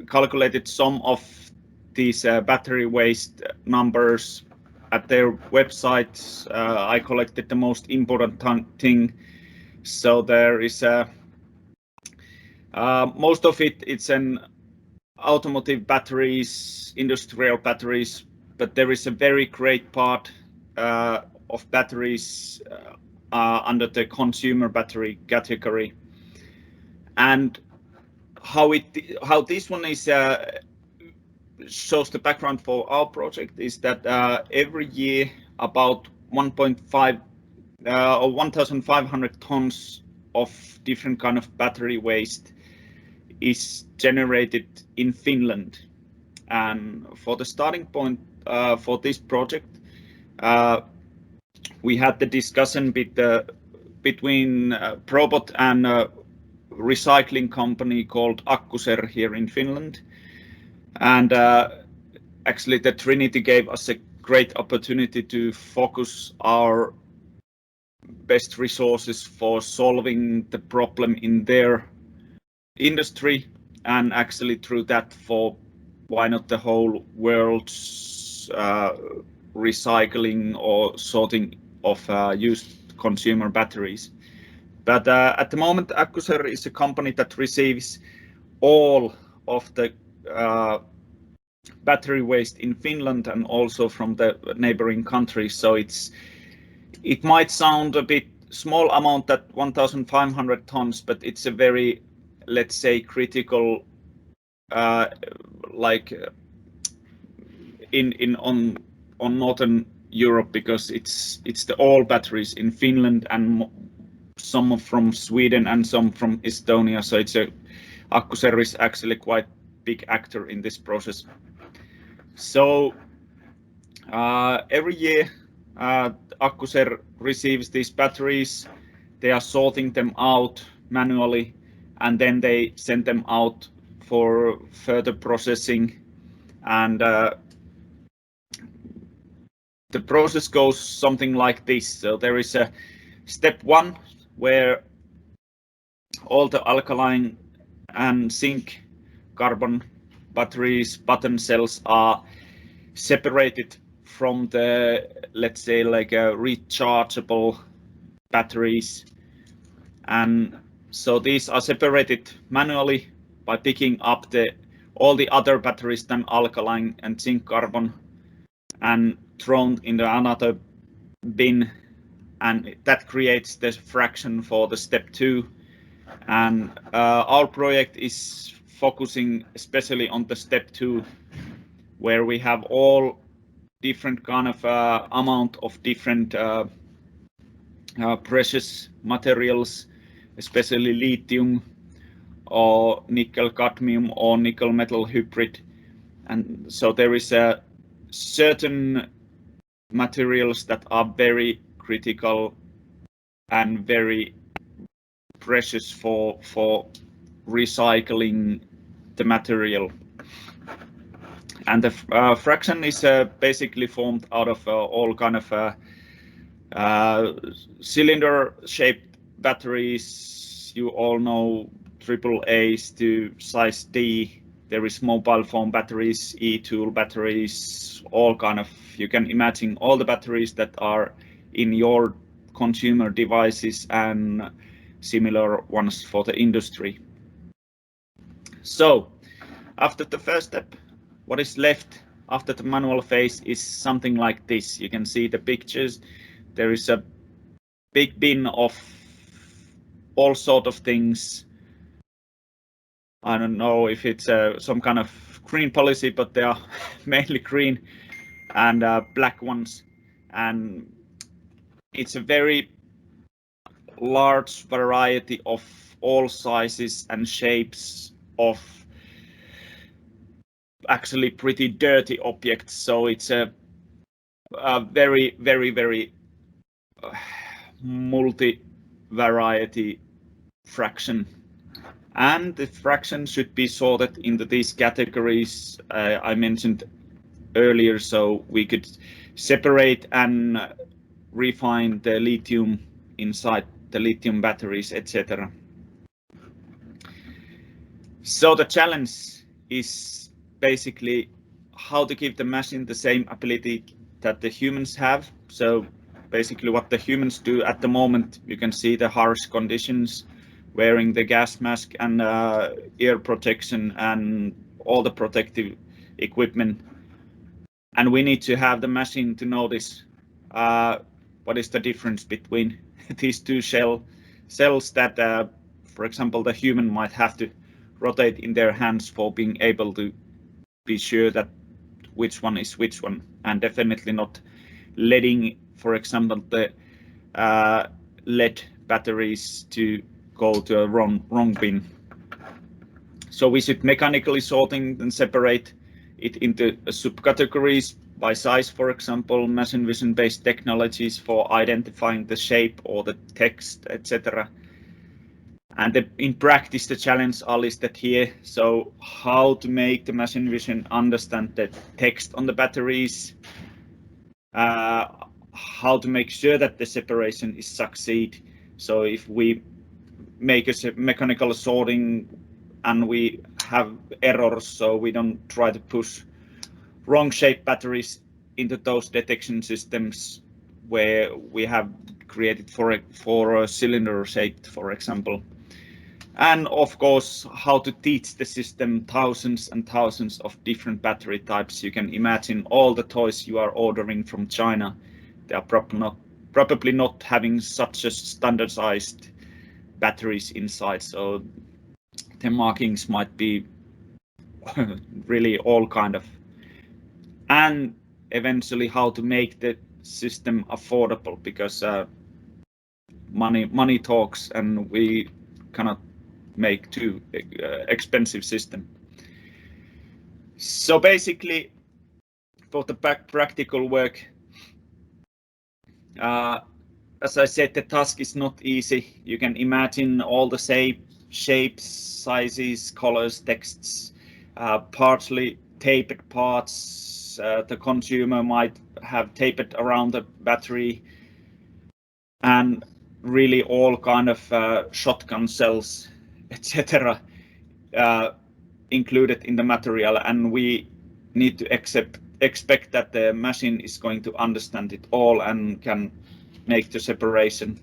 calculated some of these battery waste numbers at their websites. I collected the most important thing. So there is most of it's an automotive batteries, industrial batteries, but there is a very great part of batteries under the consumer battery category. And how this one is shows the background for our project is that every year about 1.5 or 1,500 tons of different kind of battery waste is generated in Finland. And for the starting point for this project, we had the discussion between Probot and a recycling company called Accuser here in Finland. And actually the Trinity gave us a great opportunity to focus our best resources for solving the problem in their industry, and actually through that for why not the whole world's recycling or sorting of used consumer batteries. But at the moment, Accuser is a company that receives all of the battery waste in Finland and also from the neighboring countries. So it might sound a bit small amount, that 1,500 tons, but it's a very, let's say, critical, like on Northern Europe, because it's the all batteries in Finland and some from Sweden and some from Estonia. So Accuser is actually quite big actor in this process. So every year Accuser receives these batteries. They are sorting them out manually, and then they send them out for further processing. And the process goes something like this. So there is a step 1 where all the alkaline and zinc carbon batteries, button cells, are separated from the, let's say, like rechargeable batteries. And so these are separated manually by picking up all the other batteries than alkaline and zinc carbon and thrown into another bin, and that creates the fraction for the step 2. And our project is focusing especially on the step 2, where we have all different kind of amount of different precious materials, especially lithium or nickel cadmium or nickel metal hybrid. And so there is a certain materials that are very critical and very precious for recycling the material. And the fraction is basically formed out of all kind of cylinder-shaped batteries. You all know AAAs to size D. There is mobile phone batteries, e-tool batteries, all kind of, you can imagine all the batteries that are in your consumer devices and similar ones for the industry. So after the first step, what is left after the manual phase is something like this. You can see the pictures. There is a big bin of all sort of things. I don't know if it's some kind of green policy, but they are mainly green and black ones. And it's a very large variety of all sizes and shapes of actually pretty dirty objects. So it's a very, very, very multi-variety fraction. And the fraction should be sorted into these categories I mentioned earlier, so we could separate and refine the lithium inside the lithium batteries, etc. So the challenge is basically how to give the machine the same ability that the humans have. So basically what the humans do at the moment, you can see the harsh conditions, wearing the gas mask and ear protection and all the protective equipment. And we need to have the machine to notice what is the difference between these two cells that, for example, the human might have to rotate in their hands for being able to be sure that which one is which one, and definitely not letting, for example, the lead batteries to go to a wrong bin. So we should mechanically sorting and separate it into subcategories by size, for example, machine vision based technologies for identifying the shape or the text, etc. And in practice, the challenge are listed here. So how to make the machine vision understand the text on the batteries, how to make sure that the separation is succeed. So if we make a mechanical sorting and we have errors, so we don't try to push wrong shape batteries into those detection systems where we have created for a cylinder shaped, for example. And of course, how to teach the system thousands and thousands of different battery types. You can imagine all the toys you are ordering from China. They are probably not having such a standardized batteries inside. So the markings might be really all kind of. And eventually how to make the system affordable, because money talks and we cannot make too expensive system. So basically, for the practical work, as I said, the task is not easy. You can imagine all the shapes, sizes, colors, texts, partly taped parts. The consumer might have taped around the battery, and really all kind of shotgun cells, etc. Included in the material, and we need to expect that the machine is going to understand it all and can make the separation.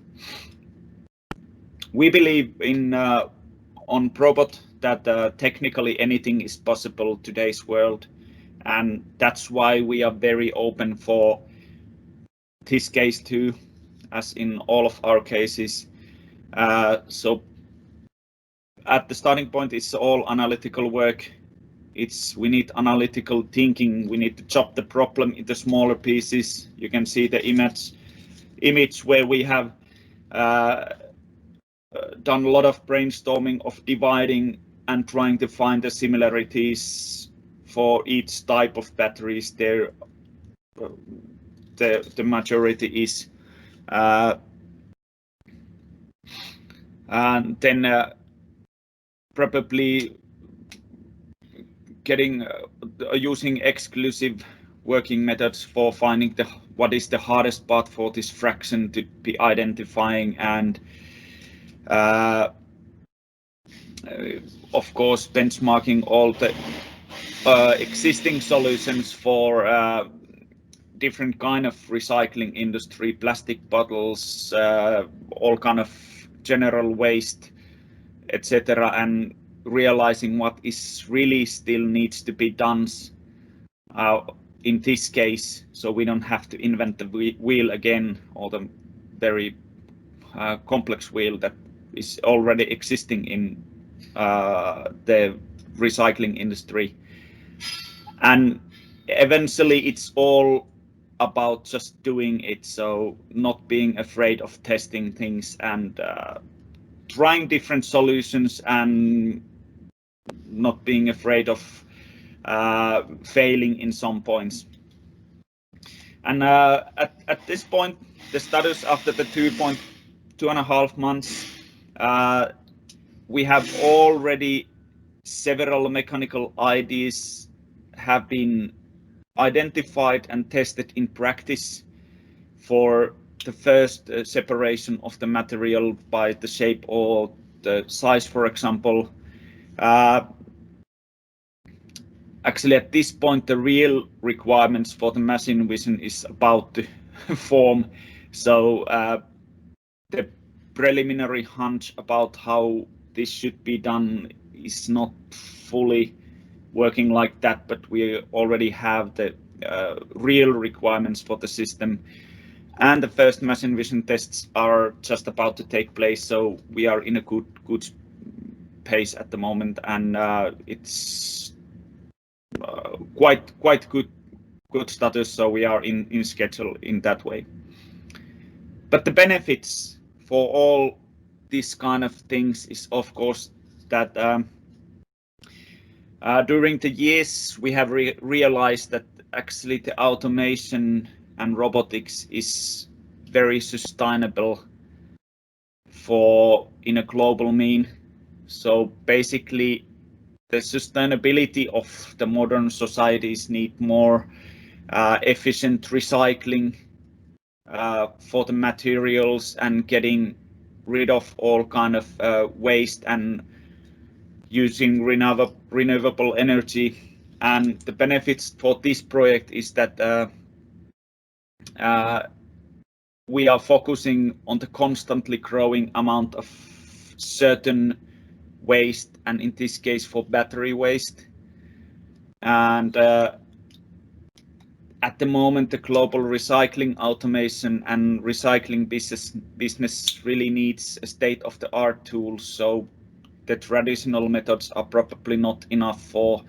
We believe in on Probot that technically anything is possible today's world, and that's why we are very open for this case too, as in all of our cases. So at the starting point, it's all analytical work. We need analytical thinking. We need to chop the problem into smaller pieces. You can see the image where we have done a lot of brainstorming of dividing and trying to find the similarities for each type of batteries. There, the majority is, and then probably getting using exclusive working methods for finding what is the hardest part for this fraction to be identifying, and of course benchmarking all the existing solutions for different kind of recycling industry, plastic bottles, all kind of general waste, etc., and realizing what is really still needs to be done in this case, so we don't have to invent the wheel again, or the very complex wheel that is already existing in the recycling industry. And eventually it's all about just doing it, so not being afraid of testing things and trying different solutions and not being afraid of failing in some points. And at this point, the status after the 2.5 months, we have already several mechanical ideas have been identified and tested in practice for the first separation of the material by the shape or the size, for example. Actually, at this point, the real requirements for the machine vision is about to form. So the preliminary hunch about how this should be done is not fully working like that, but we already have the real requirements for the system. And the first machine vision tests are just about to take place, so we are in a good pace at the moment, and it's quite good status, so we are in schedule in that way. But the benefits for all these kind of things is, of course, that During the years, we have realized that actually the automation and robotics is very sustainable in a global mean. So basically, the sustainability of the modern societies need more efficient recycling for the materials and getting rid of all kind of waste and using renewable energy. And the benefits for this project is that we are focusing on the constantly growing amount of certain waste, and in this case for battery waste. And at the moment, the global recycling automation and recycling business really needs a state-of-the-art tool. So the traditional methods are probably not enough for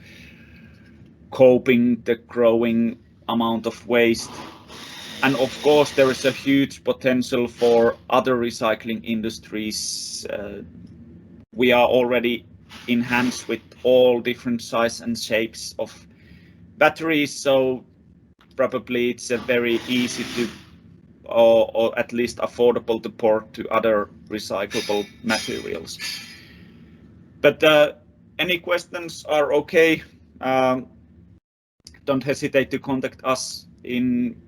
coping the growing amount of waste. And of course, there is a huge potential for other recycling industries. We are already in hands with all different sizes and shapes of batteries, so probably it's a very easy to, or at least affordable to port to other recyclable materials. But any questions are okay. Don't hesitate to contact us in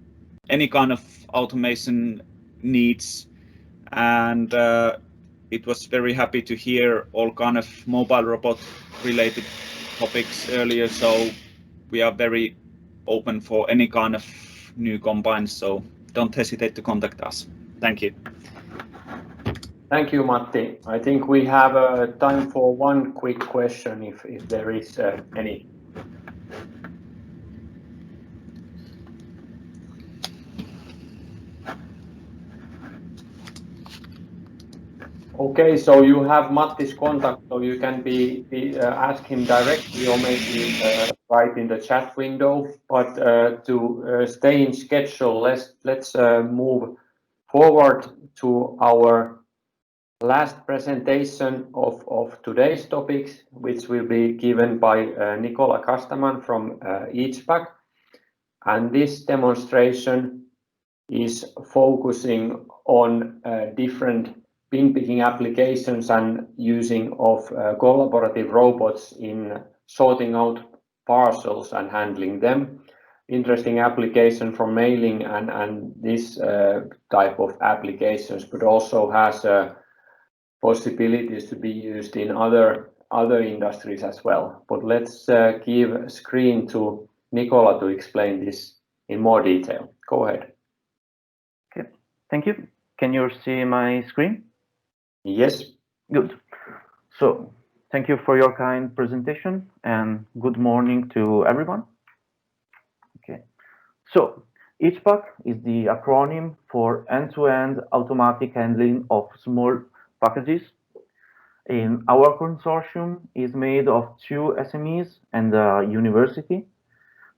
any kind of automation needs. And it was very happy to hear all kind of mobile robot related topics earlier. So we are very open for any kind of new combines. So don't hesitate to contact us. Thank you. Thank you, Matti. I think we have time for one quick question, if there is any. Okay, so you have Matti's contact, so you can ask him directly or maybe write in the chat window. But to stay in schedule, let's move forward to our last presentation of today's topics, which will be given by Nicola Kastaman from HVAC. And this demonstration is focusing on different bin picking applications and using of collaborative robots in sorting out parcels and handling them. Interesting application for mailing and this type of applications, but also has possibilities to be used in other industries as well. But let's give a screen to Nicola to explain this in more detail. Go ahead. Okay, thank you. Can you see my screen? Yes. Good. So thank you for your kind presentation and good morning to everyone. Okay. So HVAC is the acronym for end-to-end automatic handling of small packages. In our consortium is made of 2 SMEs and a university.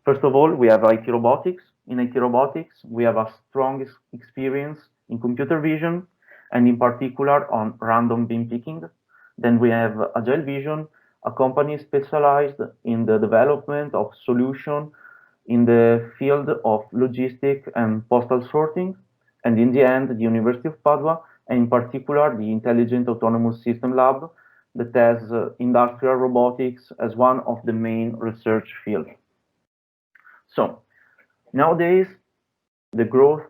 First of all, we have IT Robotics. In IT Robotics, we have a strong experience in computer vision, and in particular on random bin picking. Then we have Agile Vision, a company specialized in the development of solutions in the field of logistic and postal sorting. And in the end, the University of Padua, and in particular, the Intelligent Autonomous System Lab that has industrial robotics as one of the main research fields. So nowadays, the growth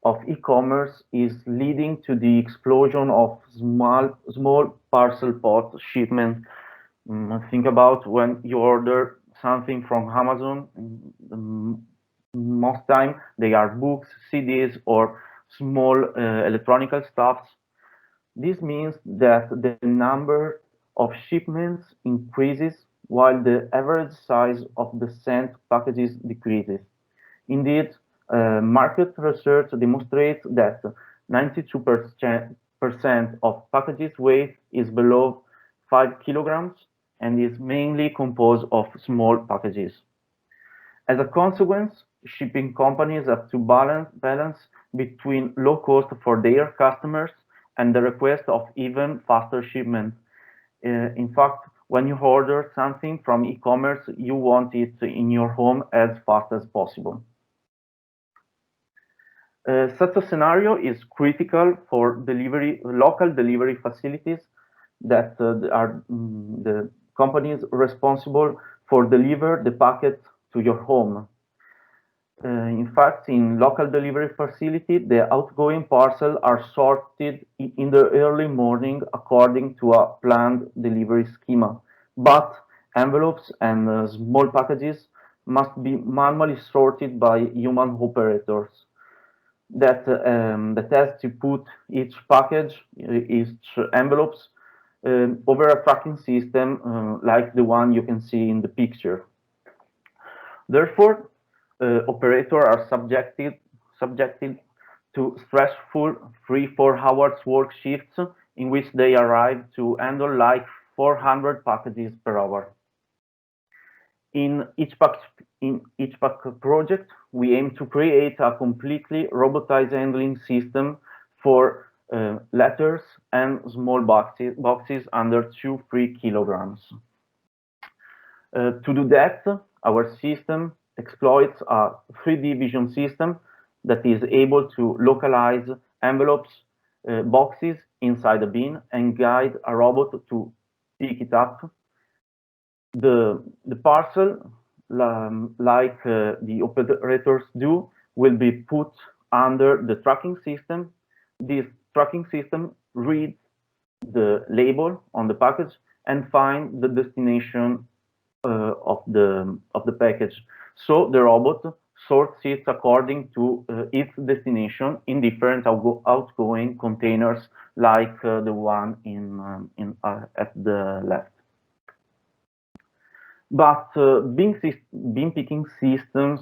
of e-commerce is leading to the explosion of small parcel pod shipment. Think about when you order something from Amazon, most time they are books, CDs, or small electronic stuffs. This means that the number of shipments increases while the average size of the sent packages decreases. Indeed, market research demonstrates that 92% of packages weight is below 5 kilograms and is mainly composed of small packages. As a consequence, shipping companies have to balance between low cost for their customers and the request of even faster shipment. In fact, when you order something from e-commerce, you want it in your home as fast as possible. Such a scenario is critical for local delivery facilities that are the companies responsible for deliver the packet to your home. In fact, in local delivery facility, the outgoing parcels are sorted in the early morning according to a planned delivery schema. But envelopes and small packages must be manually sorted by human operators that has to put each package, each envelopes over a tracking system like the one you can see in the picture. Therefore, operators are subjected to stressful 3-4 hours work shifts in which they arrive to handle like 400 packages per hour. In each pack project, we aim to create a completely robotized handling system for letters and small boxes under 2-3 kilograms. To do that, our system exploits a 3D vision system that is able to localize envelopes, boxes inside a bin and guide a robot to pick it up. The parcel, like the operators do, will be put under the tracking system. This tracking system reads the label on the package and finds the destination of the package. So the robot sorts it according to its destination in different outgoing containers, like the one at the left. But bin picking systems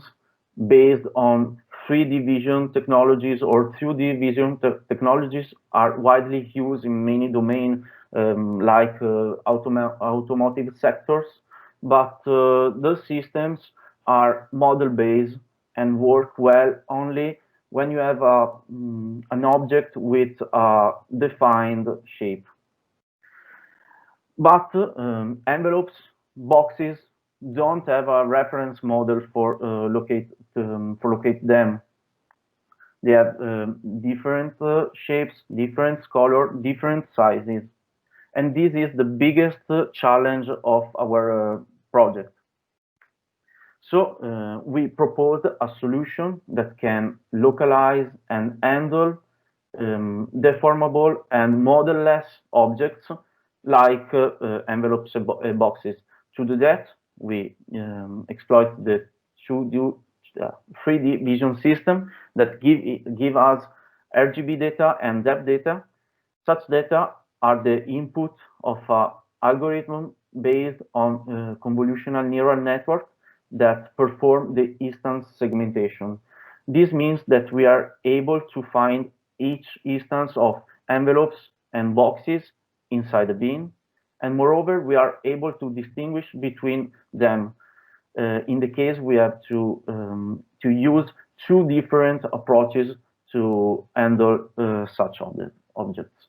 based on 3D vision technologies or 2D vision technologies are widely used in many domains, like automotive sectors. But those systems are model-based and work well only when you have an object with a defined shape. But envelopes, boxes don't have a reference model for locate them. They have different shapes, different color, different sizes, and this is the biggest challenge of our project. So we proposed a solution that can localize and handle deformable and model-less objects like envelopes and boxes. To do that, we exploit the 3D vision system that give us RGB data and depth data. Such data are the input of an algorithm based on convolutional neural network that perform the instance segmentation. This means that we are able to find each instance of envelopes and boxes inside the bin, and moreover, we are able to distinguish between them. In the case we have to use 2 different approaches to handle such objects.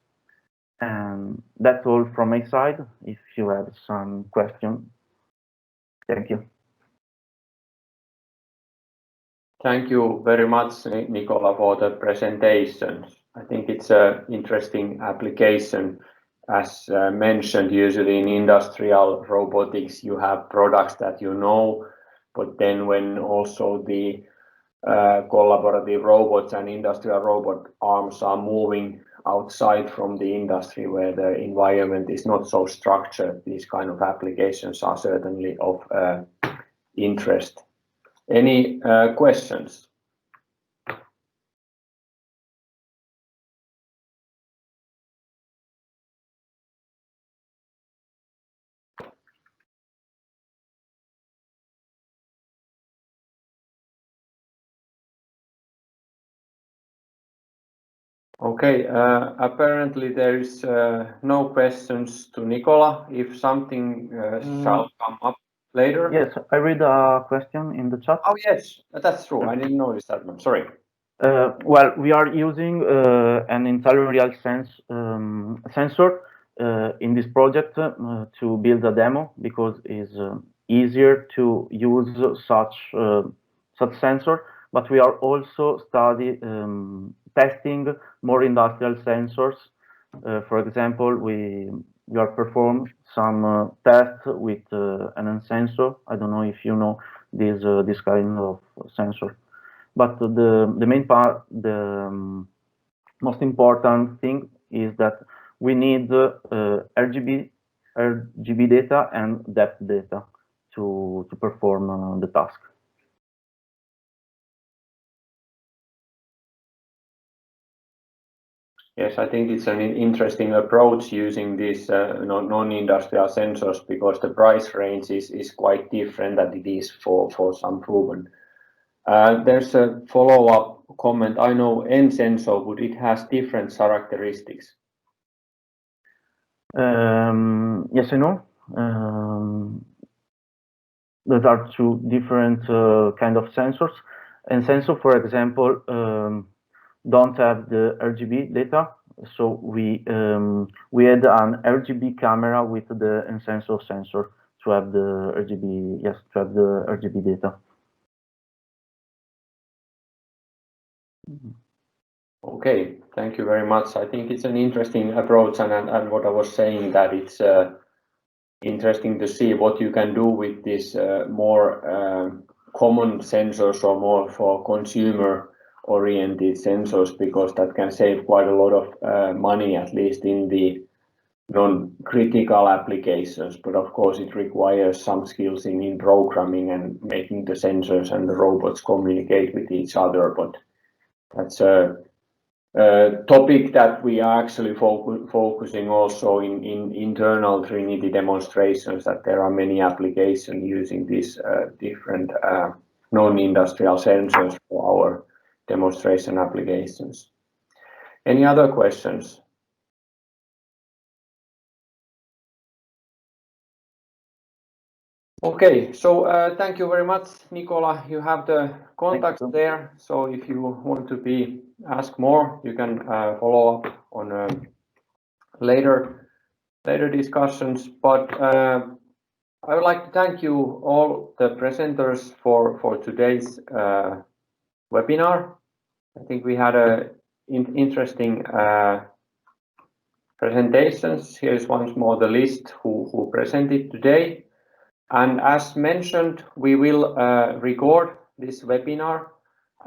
And that's all from my side. If you have some questions, thank you. Thank you very much, Nicola, for the presentation. I think it's an interesting application. As mentioned, usually in industrial robotics, you have products that you know, but then when also the collaborative robots and industrial robot arms are moving outside from the industry where the environment is not so structured, these kind of applications are certainly of interest. Any questions? Okay, apparently there is no questions to Nicola. If something shall come up later. Yes, I read a question in the chat. Oh yes, that's true. I didn't notice that one. Sorry. Well, we are using an intelligent sensor in this project to build a demo because it's easier to use such sensor, but we are also testing more industrial sensors. For example, we are performed some tests with an sensor. I don't know if you know this kind of sensor, but the main part, the most important thing is that we need RGB data and depth data to perform the task. Yes, I think it's an interesting approach using these non-industrial sensors because the price range is quite different than it is for some proven. There's a follow-up comment. I know N sensor, but it has different characteristics. Yes, I know. Those are two different kind of sensors. And sensor, for example, don't have the RGB data, so we had an RGB camera with the sensor to have the RGB. Yes, to have the RGB data. Okay, thank you very much. I think it's an interesting approach, and what I was saying, that it's interesting to see what you can do with this more common sensors or more for consumer-oriented sensors, because that can save quite a lot of money, at least in the non-critical applications. But of course, it requires some skills in programming and making the sensors and the robots communicate with each other. But that's a topic that we are actually focusing also in internal Trinity demonstrations, that there are many applications using these different non-industrial sensors for our demonstration applications. Any other questions? Okay, so thank you very much, Nicola. You have the contacts there, so if you want to ask more, you can follow up on later discussions. But I would like to thank you all the presenters for today's webinar. I think we had interesting presentations. Here is once more the list who presented today. And as mentioned, we will record this webinar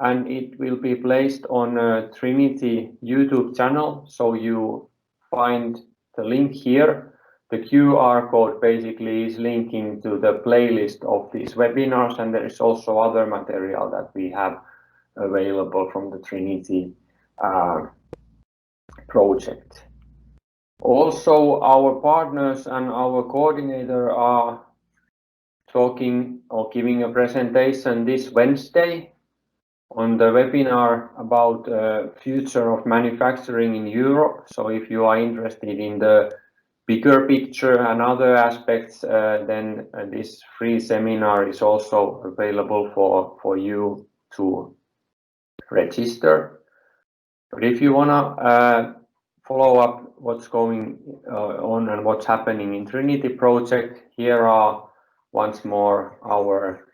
and it will be placed on Trinity YouTube channel. So you find the link here. The QR code basically is linking to the playlist of these webinars, and there is also other material that we have available from the Trinity project. Also, our partners and our coordinator are talking or giving a presentation this Wednesday on the webinar about future of manufacturing in Europe. So if you are interested in the bigger picture and other aspects, then this free seminar is also available for you to register. But if you want to follow up what's going on and what's happening in Trinity project, here are once more our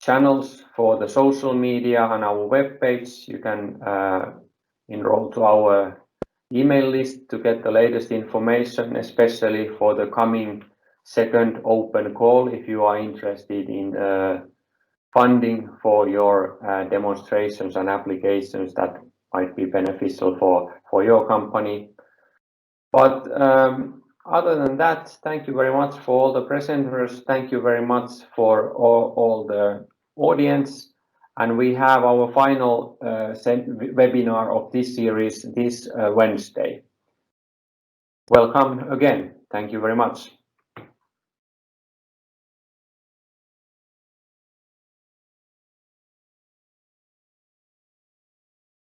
channels for the social media and our webpage. You can enroll to our email list to get the latest information, especially for the coming second open call if you are interested in funding for your demonstrations and applications that might be beneficial for your company. But other than that, thank you very much for all the presenters. Thank you very much for all the audience. And we have our final webinar of this series this Wednesday. Welcome again. Thank you very much.